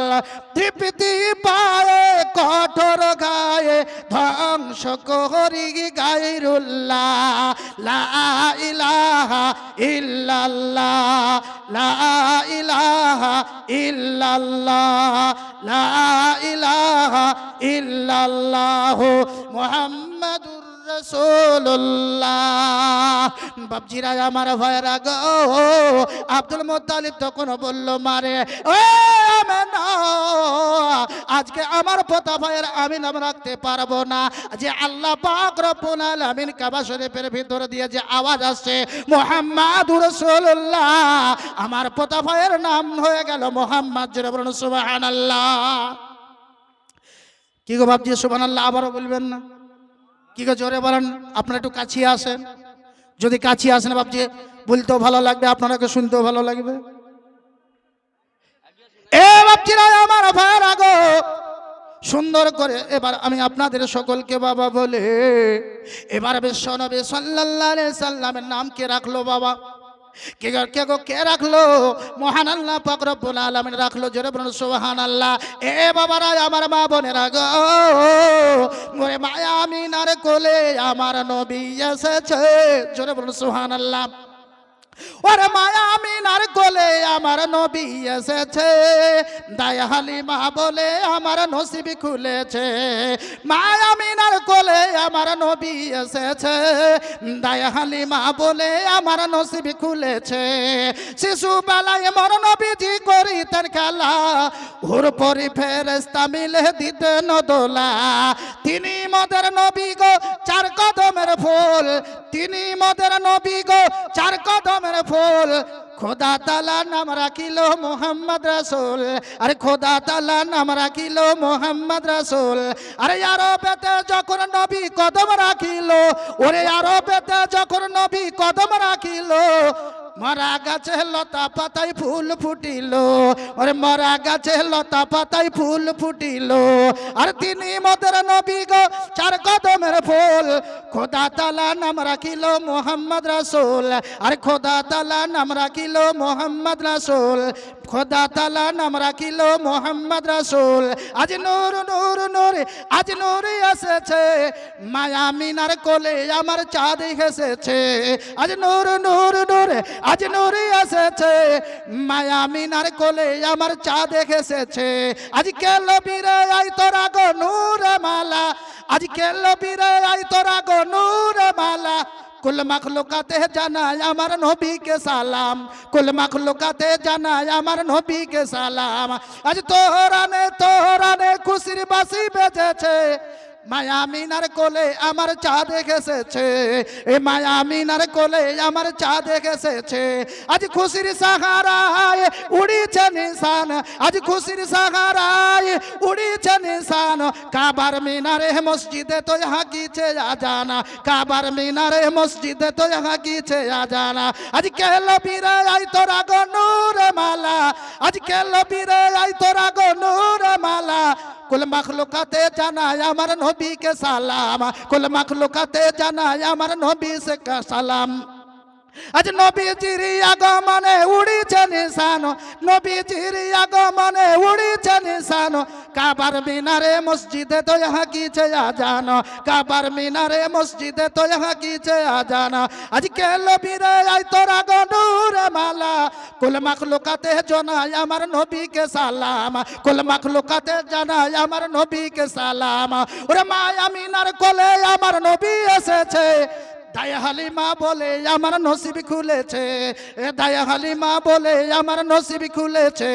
তৃপ্তি পায়ে কঠোর গায়ে ধ্বংস করি গায়রুল্লাহ, লা ইলাহা ইল্লাল্লাহ, লা ইলাহা ইল্লাল্লাহ, লা ইলাহা ইল্লাল্লাহ মুহাম্মাদুর রাসূলুল্লাহ। বাপজিরা আমার ভয়েরা গো, আব্দুল মুত্তালিব তখন বলল মারে ও আমেনা, আজকে আমার পোতা ভাইয়ের আমি নাম রাখতে পারবো না। যে আল্লাহ পাক রব্বুল আলামিন কাবা শরীফের ভিতর দিয়ে যে আওয়াজ আসছে মুহাম্মাদুর রাসূলুল্লাহ, আমার পোতা ভাইয়ের নাম হয়ে গেল মুহাম্মদ। জোরে বলুন সুবহানাল্লাহ। কি গো বাপজি সুবহানাল্লাহ আবারও বলবেন না? কি গো জোরে বলেন। আপনারা একটু কাছে আসেন, যদি কাছে আসেন বাপজি বলতেও ভালো লাগবে, আপনারাকে শুনতেও ভালো লাগবে। এ বাপজিরা আমার ভাইরা গো, সুন্দর করে এবার আমি আপনাদের সকলকে বাবা বলে, এবার বিশ্বনবী সাল্লাল্লাহু আলাইহি সাল্লামের নাম কে রাখলো বাবা? কে রাখলো? মহান আল্লাহ পাক রব্বুল আলামিন রাখলো। জোরে বলুন সুবহানাল্লাহ। এ বাবারা আমার মা বোনেরা গো, মোরে মায়া আমিনার কোলে আমার নবী এসেছে। জোরে বলুন সুবহানাল্লাহ। ওরে মায়া আমিনার কোলে আমার নবী এসেছে, দায়া হালিমা বলে আমার নসিব খুলেছে। মায়া আমিনার কোলে আমার নবী এসেছে, দায়া হালিমা বলে আমার নসিব খুলেছে। শিশু বেলায় মর নবীজি করিতেন খেলা, ওর পরি ফেরেশতা মিলে দিতেন দোলা। তিনি মদের নবী গো চার কদমের ফুল, তিনি মদের নবী গো চার কদমের ফুল। খোদা তাআলা নাম রাখিল মুহাম্মদ রাসূল, আরে খোদা তাআলা নাম রাখিল মুহাম্মদ রাসূল। আরে আরবেতে যখন নবী কদম রাখিল, ওরে আরবেতে যখন নবী কদম রাখিল, মরা গাছে লতা পাতায় ফুল ফুটিল, ওরে মরা গাছে লতা পাতায় ফুল ফুটিল। আর তিনি মদের নবী গো চার কদমের ফুল। খোদা তাআলা নাম রাখিল মুহাম্মদ রাসূল, আর খোদা তাআলা নাম রাখিল মুহাম্মদ রাসূল, খোদা তাআলা নাম রাখিল মুহাম্মদ রাসূল। আজ নূর নূর নূর, আজ নূর এসেছে, মায়া আমিনার কোলে আমার চাঁদ এসেছে। আজ নূর নূর নূর, আজ নূর এসেছে, মায়া আমিনার কোলে আমার চাঁদ এসেছে। আজ কেল বীরে আই তোরা গো নূর মালা, আজ কেল বীরে আই তোরা গো নূর মালা। কুল মাখলুকাতে জানায় আমার নবীকে সালাম, কুল মাখলুকাতে জানায় আমার নবীকে সালাম। আজ তোরানে খুশির বাঁশি বেজেছে, মায়া আমিনার কোলে আমার চাঁদ এসেছে, এ মায়া আমিনার কোলে আমার চাঁদ এসেছে। আজ খুশির সাহারায় উড়িছে নিশান, আজ খুশির সাহারায় উড়িছে নিশান। কাবার মিনারে মসজিদে তো হাঁকিছে আজানা, কাবার মিনারে মসজিদে তো হাঁকিছে আজানা। আজ কেল বীরে আই তোরা গো নূর মালা, আজ কেল বীরে আই তোরা গো নূর মালা। কুল মাখলুকাতে জানায় আমার নবীকে সালাম, কুল মাখলুকাতে জানায় আমার নবী সে সালাম। আজ নবীজির আগমনে উড়িছে নিশান, নবীজির আগমনে উড়িছে নিশান, কাবার মিনারে মসজিদে তো ইহা কিছে আজান, কাবার মিনারে মসজিদে তো ইহা কিছে আজান। আজ কে লবিরে আই তোরা গনুরে মালা, কুল মাখলুকাতে জানাই আমার নবীকে সালাম, কুল মাখলুকাতে জানাই আমার নবীকে সালাম। ওরে মা আমিনার কোলে আমার নবী এসেছে, দায়া হালিমা বলে আমার নসিব খুলেছে, দায়া হালিমা বলে আমার নসিব খুলেছে।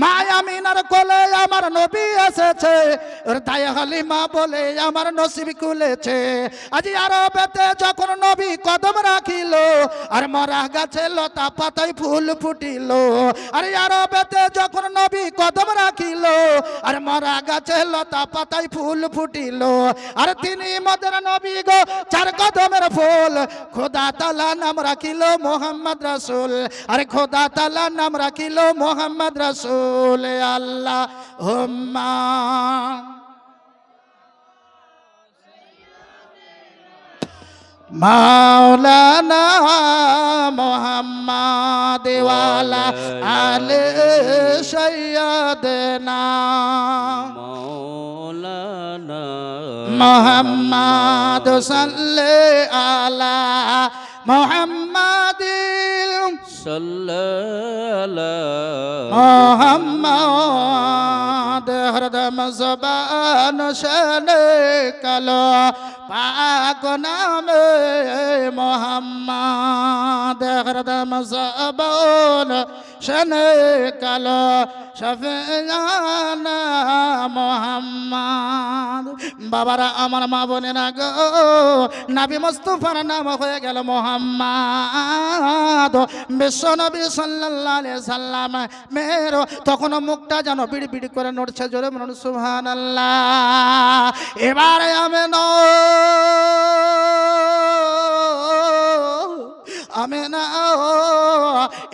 মা আমিনার কোলে আমার নবী এসেছে, দায়া হালিমা বলে আমার নসিব খুলেছে। আজ আরবেতে যখন নবী কদম রাখিল, আর মরা গাছে লতা পাতায় ফুল ফুটিল, আর আরবেতে যখন নবী কদম রাখিল, আর মরা গাছে লতা পাতায় ফুল ফুটিল। আর তিনি মদের নবী গো চার কদমের ফুল, খোদা তাআলা নাম রাখিল মোহাম্মদ রাসূল, আরে খোদা তাআলা নাম রাখিল মোহাম্মদ রাসূল। আল্লাহ হুম্মা মাওলানা মোহাম্মদ ওয়ালা আলে সাইয়্যিদানা মৌলানা মোহাম্মদ সাল্লে আলা মোহাম্মদ সাল্লাল্লাহু মোহাম্মদ হরদম জবান শানে কালো পাক নামে মোহাম্মদ হরদম জবান শানে কালো শফিয়ানা মোহাম্মদ। বাবারা আমার মা বোনেরা গো, নবী মুস্তাফার নাম হয়ে গেল মোহাম্মদ। বিশ্ব নবী সাল্লাল্লাহু আলাইহি সাল্লাম মেরো তখন মুখটা যেন বিড় বিড় করে নড়ছে, জোরে বলুন সুবহানাল্লাহ। এবারে আমেনা আমেনা,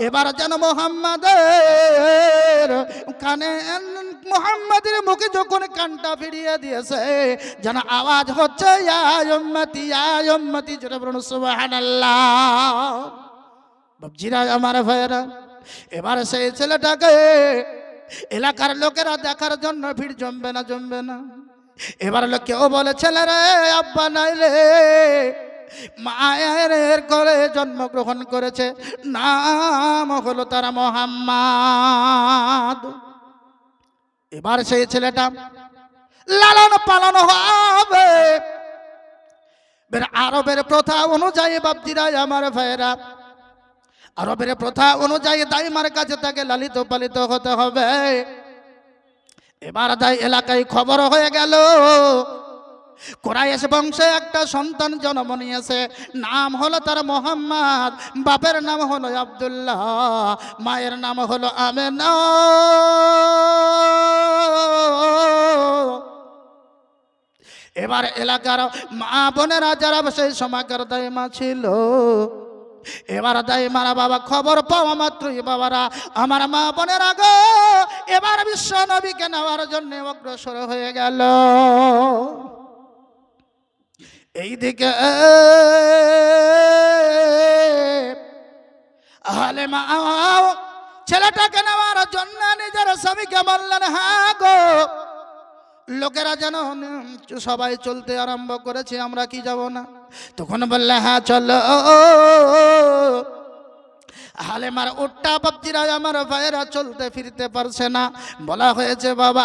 এবার যেন মোহাম্মদের কানে মোহাম্মদের মুখে যখন কানটা ফিরিয়ে দিয়েছে, যেন আওয়াজ হচ্ছে ইয়া উম্মতি ইয়া উম্মতি, জোরে বলুন সুবহানাল্লাহ। বাবজিরা আমার ভাইয়েরা, এবার সেই ছেলেটাকে এলাকার লোকেরা দেখার জন্য ভিড় জমবে না জমবে না। এবার কেউ বলে ছেলে রে আব্বা নাই রে, মায়ের করে জন্মগ্রহণ করেছে, নাম হলো তার মোহাম্মদ। এবার সেই ছেলেটা লালন পালন হবে আরবের প্রথা অনুযায়ী। বাপজিরা আমার ভাইয়েরা, আরবের প্রথা অনুযায়ী দাইমার কাছে তাকে লালিত পালিত হতে হবে। এবার দাই এলাকায় খবর হয়ে গেল কুরাইশ বংশে একটা সন্তান জন্ম নিয়েছে, নাম হলো তার মোহাম্মদ, বাপের নাম হলো আব্দুল্লাহ, মায়ের নাম হলো আমেনা। এবার এলাকার মা বোনেরা যারা সেই সময়কার দাইমা ছিল, এবার দাইমারা বাবা খবর পাওয়া মাত্রই বাবারা আমার মা বোনেরা গো, এবার বিশ্ব নবীকে নেওয়ার জন্য অগ্রসর হয়ে গেল। এইদিকে হালিমা ছেলেটাকে নেওয়ার জন্য নিজের স্বামীকে বললেন, হ্যাঁ গো লোকেরা যেন সবাই চলতে আরম্ভ করেছে, আমরা কি যাব না? তখন বললে হ্যাঁ চলো। হালিমার উটটা বাপজিরা আমার ভাইয়েরা চলতে ফিরতে পারছে না। বলা হয়েছে বাবা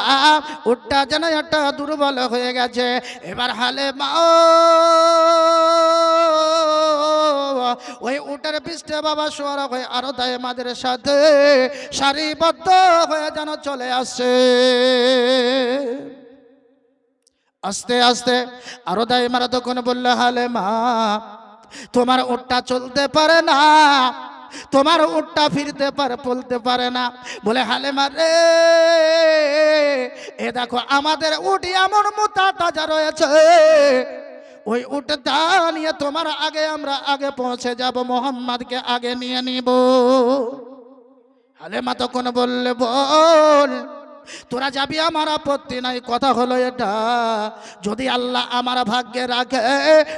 উটটা যেন একটা দুর্বল হয়ে গেছে। এবার হালিমা ওই উটের পৃষ্ঠে বাবা সোয়ার হয়ে আরো দাইমাদের সাথে সারিবদ্ধ হয়ে যেন চলে আসছে। আস্তে আস্তে আরো দাইমারা তখন বললে হালিমা তোমার উটটা চলতে পারে না, তোমার উটটা ফিরতে পারে বলতে পারে না। বলে হালিমা রে এ দেখো আমাদের উট এমন মোটা তাজা রয়েছে, ওই উটটা নিয়ে তোমার আগে আমরা আগে পৌঁছে যাব, মোহাম্মদকে আগে নিয়ে নিব। হালিমা তখন বললে বল তোরা যাবি, আমার আপত্তি নাই। কথা হলো এটা, যদি আল্লাহ আমার ভাগ্যে রাখে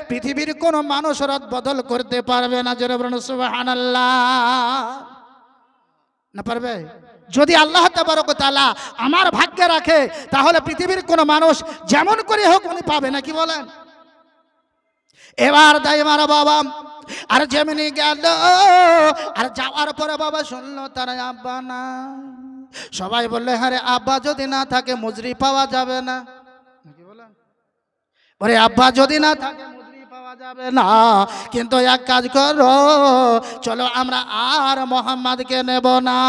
পৃথিবীর কোনো মানুষ রদ বদল করতে পারবে না। জোরে বলুন সুবহানাল্লাহ। না পারবে? যদি আল্লাহ তাবারক ওয়া তাআলা আমার ভাগ্যে রাখে তাহলে পৃথিবীর কোনো মানুষ যেমন করে হোক উনি পাবে না। কি বলেন? এবার দাই মারা বাবা আর যেমনি গেল, আর যাওয়ার পরে বাবা শুনলো তারা আব্বা না। সবাই বললে হ্যাঁ রে, আব্বা যদি না থাকে মজুরি পাওয়া যাবে না। কি বলেন? ওরে আব্বা যদি না থাকে মজুরি পাওয়া যাবে না। কিন্তু এক কাজ করো, চলো আমরা আর মোহাম্মদকে নেব না।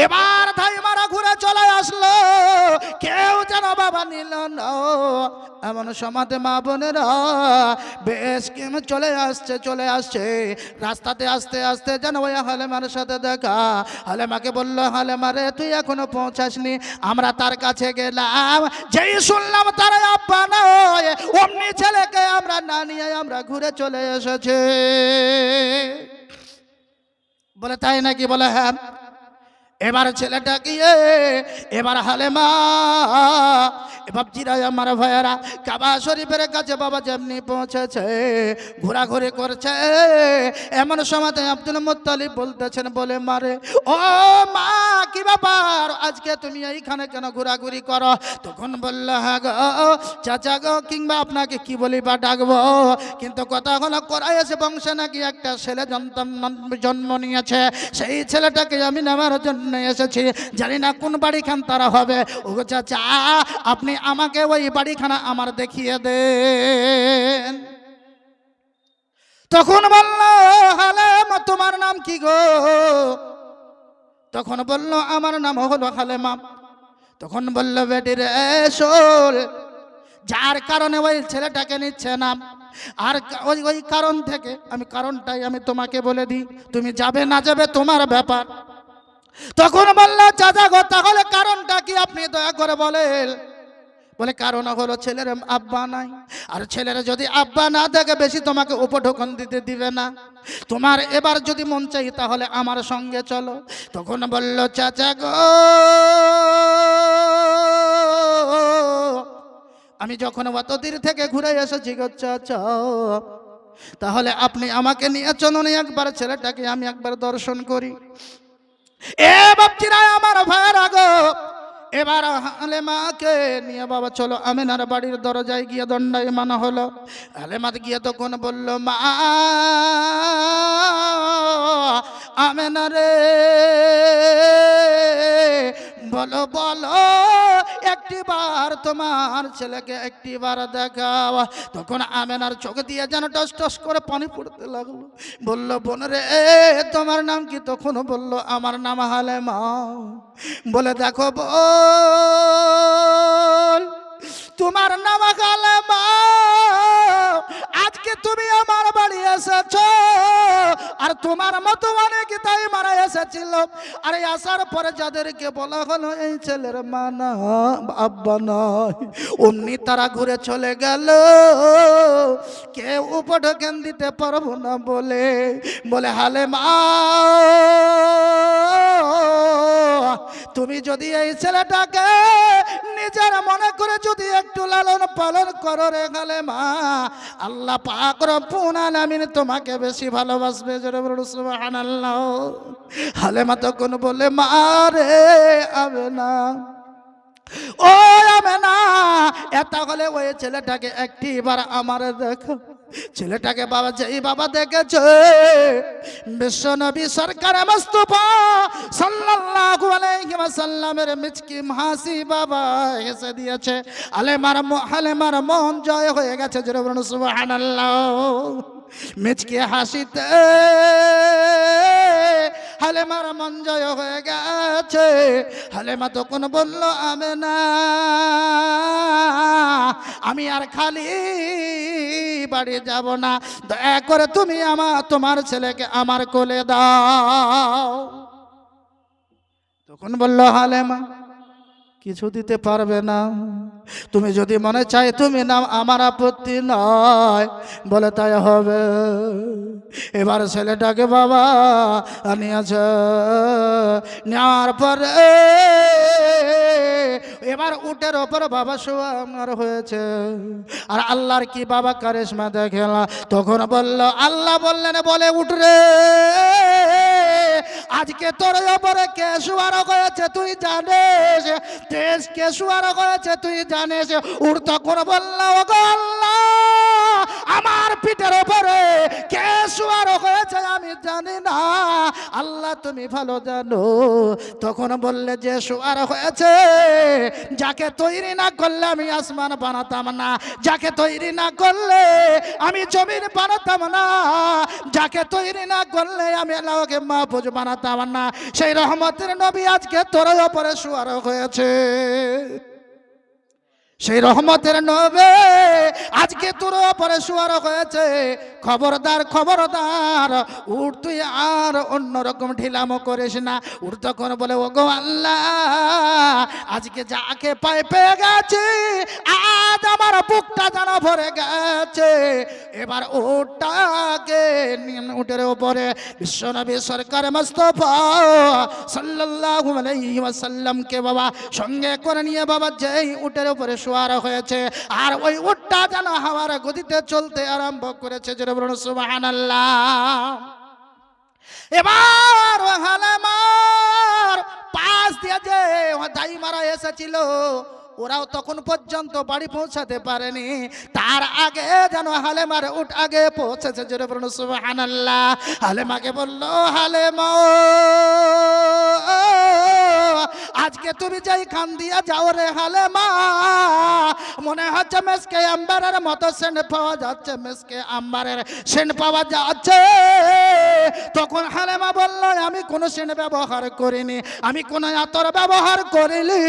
এবার ধাই মারা ঘুরে চলে আসলো, কেউ যেন বাবা নিল না। এমন সমাজে মা বোনেরা বেশ কেম চলে আসছে রাস্তাতে আস্তে আস্তে যেন ওই হালেমার সাথে দেখা। হালেমাকে বললো, হালেমা রে তুই এখনো পৌঁছাসনি। আমরা তার কাছে গেলাম, যেই শুনলাম তারা আব্বা নয়, অমনি ছেলেকে আমরা না নিয়ে আমরা ঘুরে চলে এসেছে। বলে তাই নাকি? বলে হ্যাঁ। এবার ছেলেটা গিয়ে এবার হালেমা বাপজিরা আমার ভাইয়েরা কাবা শরীফের কাছে বাবা যেমনি পৌঁছেছে, ঘোরাঘুরি করছে। এমন সময় আব্দুল মুত্তালিব বলতেছেন, বলে মারে ও মা কি ব্যাপার, আজকে তুমি এইখানে কেন ঘোরাঘুরি করো? তখন বললো হ্যাঁ গো চাচা গো, কিংবা আপনাকে কি বলি বা ডাকবো, কিন্তু কথা হলো কোরাইশ বংশে নাকি একটা ছেলে জন্ম নিয়েছে, সেই ছেলেটাকে আমি নেওয়ার জন্য এসেছি। জানি না কোন বাড়িখান তারা হবে। ও চাচা আপনি আমাকে ওই বাড়িখানা আমার দেখিয়ে দেন। তখন বলল হালেমা তোমার নাম কি গো? তখন বলল আমার নাম হলো হালেমা। তখন বলল বেটি রে শোন, যার কারণে ওই ছেলেটাকে নিচ্ছে না, আর ওই কারণ থেকে কারণটাই আমি তোমাকে বলে দিই, তুমি যাবে না যাবে তোমার ব্যাপার। তখন বলল চাচা গো তাহলে কারণটা কি আপনি দয়া করে বলেন। বলে কারণ হলো ছেলের আব্বা নাই, আর ছেলের যদি আব্বা না থাকে বেশি তোমাকে উপঢৌকন দিতে দিবে না। তোমার এবার যদি মন চাই তাহলে আমার সঙ্গে চলো। তখন বলল চাচা গো আমি যখন অত দূর থেকে ঘুরে এসেছি গো চাচা, তাহলে আপনি আমাকে নিয়ে চলুন একবার, ছেলেটাকে আমি একবার দর্শন করি। এ বাপজিরা আমার ভাইরা গো, এবার হালেমাকে নিয়ে বাবা চলো আমেনার বাড়ির দরজায় গিয়ে দণ্ডায়মান হলো। হালেমা গিয়ে তখন বলল মা আমেনা রে, বলো বলো একটিবার তোমার ছেলেকে একটিবার দেখাও। তখন আমেনার চোখ দিয়ে যেন টস টস করে পানি পড়তে লাগলো। বলল বোন রে তোমার নাম কি? তখন বলল আমার নাম হালেমা। বলে দেখো বল তোমার নাম হালেমা, আজকে তুমি আমার বাড়ি এসেছ, আর তোমার মতো অনেক তাই মারা এসেছিল। আর আসার পরে যাদেরকে বলা হলো এই ছেলের মা না আব্বা নয়, অমনি তারা ঘুরে চলে গেল, কেউ উপঢৌকন দিতে পারবো না বলে। বলে হালেমা তুমি যদি এই ছেলেটাকে নিজের মনে করে যদি একটু লালন পালন করো রে হালেমা, আল্লাহ পাক রব্বুল আলামিন তোমাকে বেশি ভালোবাসবে। জোরে বলুন সুবহানাল্লাহ। হালেমা তখন বলে মা রে আমেনা, ও আমেনা এটা হলে ওই ছেলেটাকে একটিবার আমার দেখো। ছেলেটাকে বাবা যেই বাবা দেখেছে বিশ্ব নবী সরকার মুস্তাফা সাল্লাল্লাহু আলাইহি ওয়াসাল্লামের মিচকি হাসি বাবা হেসে দিয়েছে। হালেমার মন জয় হয়ে গেছে। জোরে বলুন সুবহানাল্লাহ। মিচকি হাসিতে হালেমার মন জয় হয়ে গেছে। হালেমা তখন বলল আমেনা আমি আর খালি বাড়ি যাব না, দয়া করে তুমি তোমার ছেলেকে আমার কোলে দাও। তখন বলল হালেমা কিছু দিতে পারবে না। তুমি যদি মনে চাই তুমি নাও, আমার আপত্তি নয়। বলে তাই হবে। এবার ছেলেটাকে বাবা নিয়েছে, নেওয়ার পরে এবার উটের ওপর বাবা সওয়ার হয়েছে। আর আল্লাহর কি বাবা কারিশমা দেখলা। তখন বলল, আল্লাহ বললেন, বলে উঠ রে, আজকে তোর ওপরে কে সওয়ার হয়েছে তুই জানিস? দেশ কে সওয়ার হয়েছে তুই জানিস? উঠ তখন বলল, ওগো আল্লাহ, আমার পিঠের ওপরে কে সওয়ার হয়েছে আমি জানি না, আল্লাহ তুমি ভালো জানো। তখন বললে, যে সওয়ার হয়েছে, যাকে তৈরি না করলে আমি আসমান বানাতাম না, যাকে তৈরি না করলে আমি জমিন বানাতাম না, যাকে তৈরি না করলে আমি আল্লাহকে মাহফুজ বানাতাম না, সেই রহমতের নবী আজকে তোর ওপরে সওয়ার হয়েছে। সেই রহমতের নবী আজকে তোর ওপরে সওয়ার হয়েছে। খবরদার, খবরদার, উঠ তুই আর অন্যরকম ঢিলামো করিস না। উঠ তখন বলে, ওগো আল্লাহ, আজকে যাকে পায়ে পেয়ে গেছি, আজ আমার বুকটা যেন ভরে গেছে। এবার উটটাকে উটের উপরে বিশ্বনবী সরকার মুস্তাফা সাল্লাল্লাহু আলাইহি ওয়াসাল্লামকে বাবা সঙ্গে করে নিয়ে বাবা যেই উটের উপরে সওয়ার হয়েছে, আর ওই উটটা যেন হাওয়ার গতিতে চলতে আরম্ভ করেছে। জোরে বলুন সুবহানাল্লাহ। এবার হালেমার পাশ দিয়ে যে দাইমারা এসেছিল, ওরাও তখন পর্যন্ত বাড়ি পৌঁছাতে পারেনি, তার আগে যেন হালেমার উট আগে পৌঁছেছে। জোরে বলুন সুবহানাল্লাহ। হালেমাকে বলল, হালেমা, আজকে তুমি যাই খান দিয়া যাও রে হালেমা, মনে হচ্ছে মেসকে আম্বারের মতো সেন্ট পাওয়া যাচ্ছে, মেসকে আম্বারের সেন্ট পাওয়া যাচ্ছে। তখন হালেমা বলল, আমি কোনো সেন্ট ব্যবহার করিনি, আমি কোনো আতর ব্যবহার করিনি,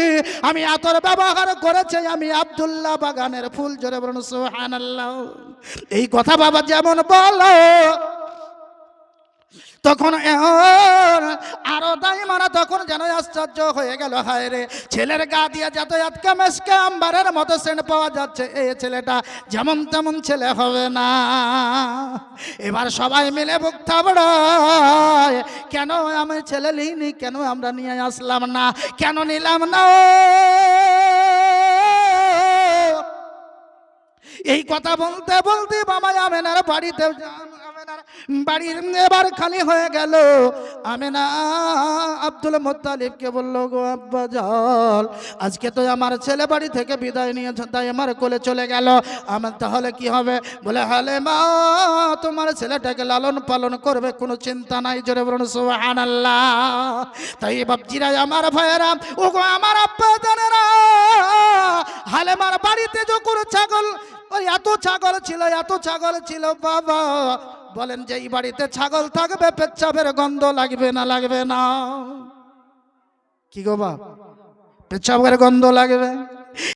আমি আতর ব্যবহার করেছি আমি আব্দুল্লাহ বাগানের ফুল। জোরে বলুন সুবহানাল্লাহ। এই কথা বাবা যেমন বলো, তখন আরো দাইমারা তখন যেন আশ্চর্য হয়ে গেল, হায় রে, ছেলের গা দিয়ে যাতে আজকে মেসকে আম্বারের মতো সেন্ট পাওয়া যাচ্ছে, এই ছেলেটা যেমন তেমন ছেলে হবে না। এবার সবাই মিলে বুক থাবড়ায়, কেন আমি ছেলে নিইনি, কেন আমরা নিয়ে আসলাম না, কেন নিলাম না? এই কথা বলতে বলতে বাবা আমেনার বাড়িতে বাড়ির এবার খালি হয়ে গেল। আমেনা আব্দুল মুত্তালিবকে বলল, গো আব্বা জাল, আজকে তো আমার ছেলে বাড়ি থেকে বিদায় নিয়েছে, তাই আমার কোলে চলে গেল, আমার তাহলে কি হবে? বলে, হালেমা, তোমার ছেলেটাকে লালন পালন করবে, কোনো চিন্তা নাই। জোরে বলুন সুবহানাল্লাহ। তাই বাপজিরা, আমার ভাইয়েরা, ও গো আমার আব্বা জানেরা, হালেমার বাড়িতে যখন ছাগল, ওই এত ছাগল ছিল, এত ছাগল ছিল বাবা, বলেন যে এই বাড়িতে ছাগল থাকবে পেচ্ছাপের গন্ধ লাগবে না? লাগবে না? কি গো বাপ, পেচ্ছাপের গন্ধ লাগবে?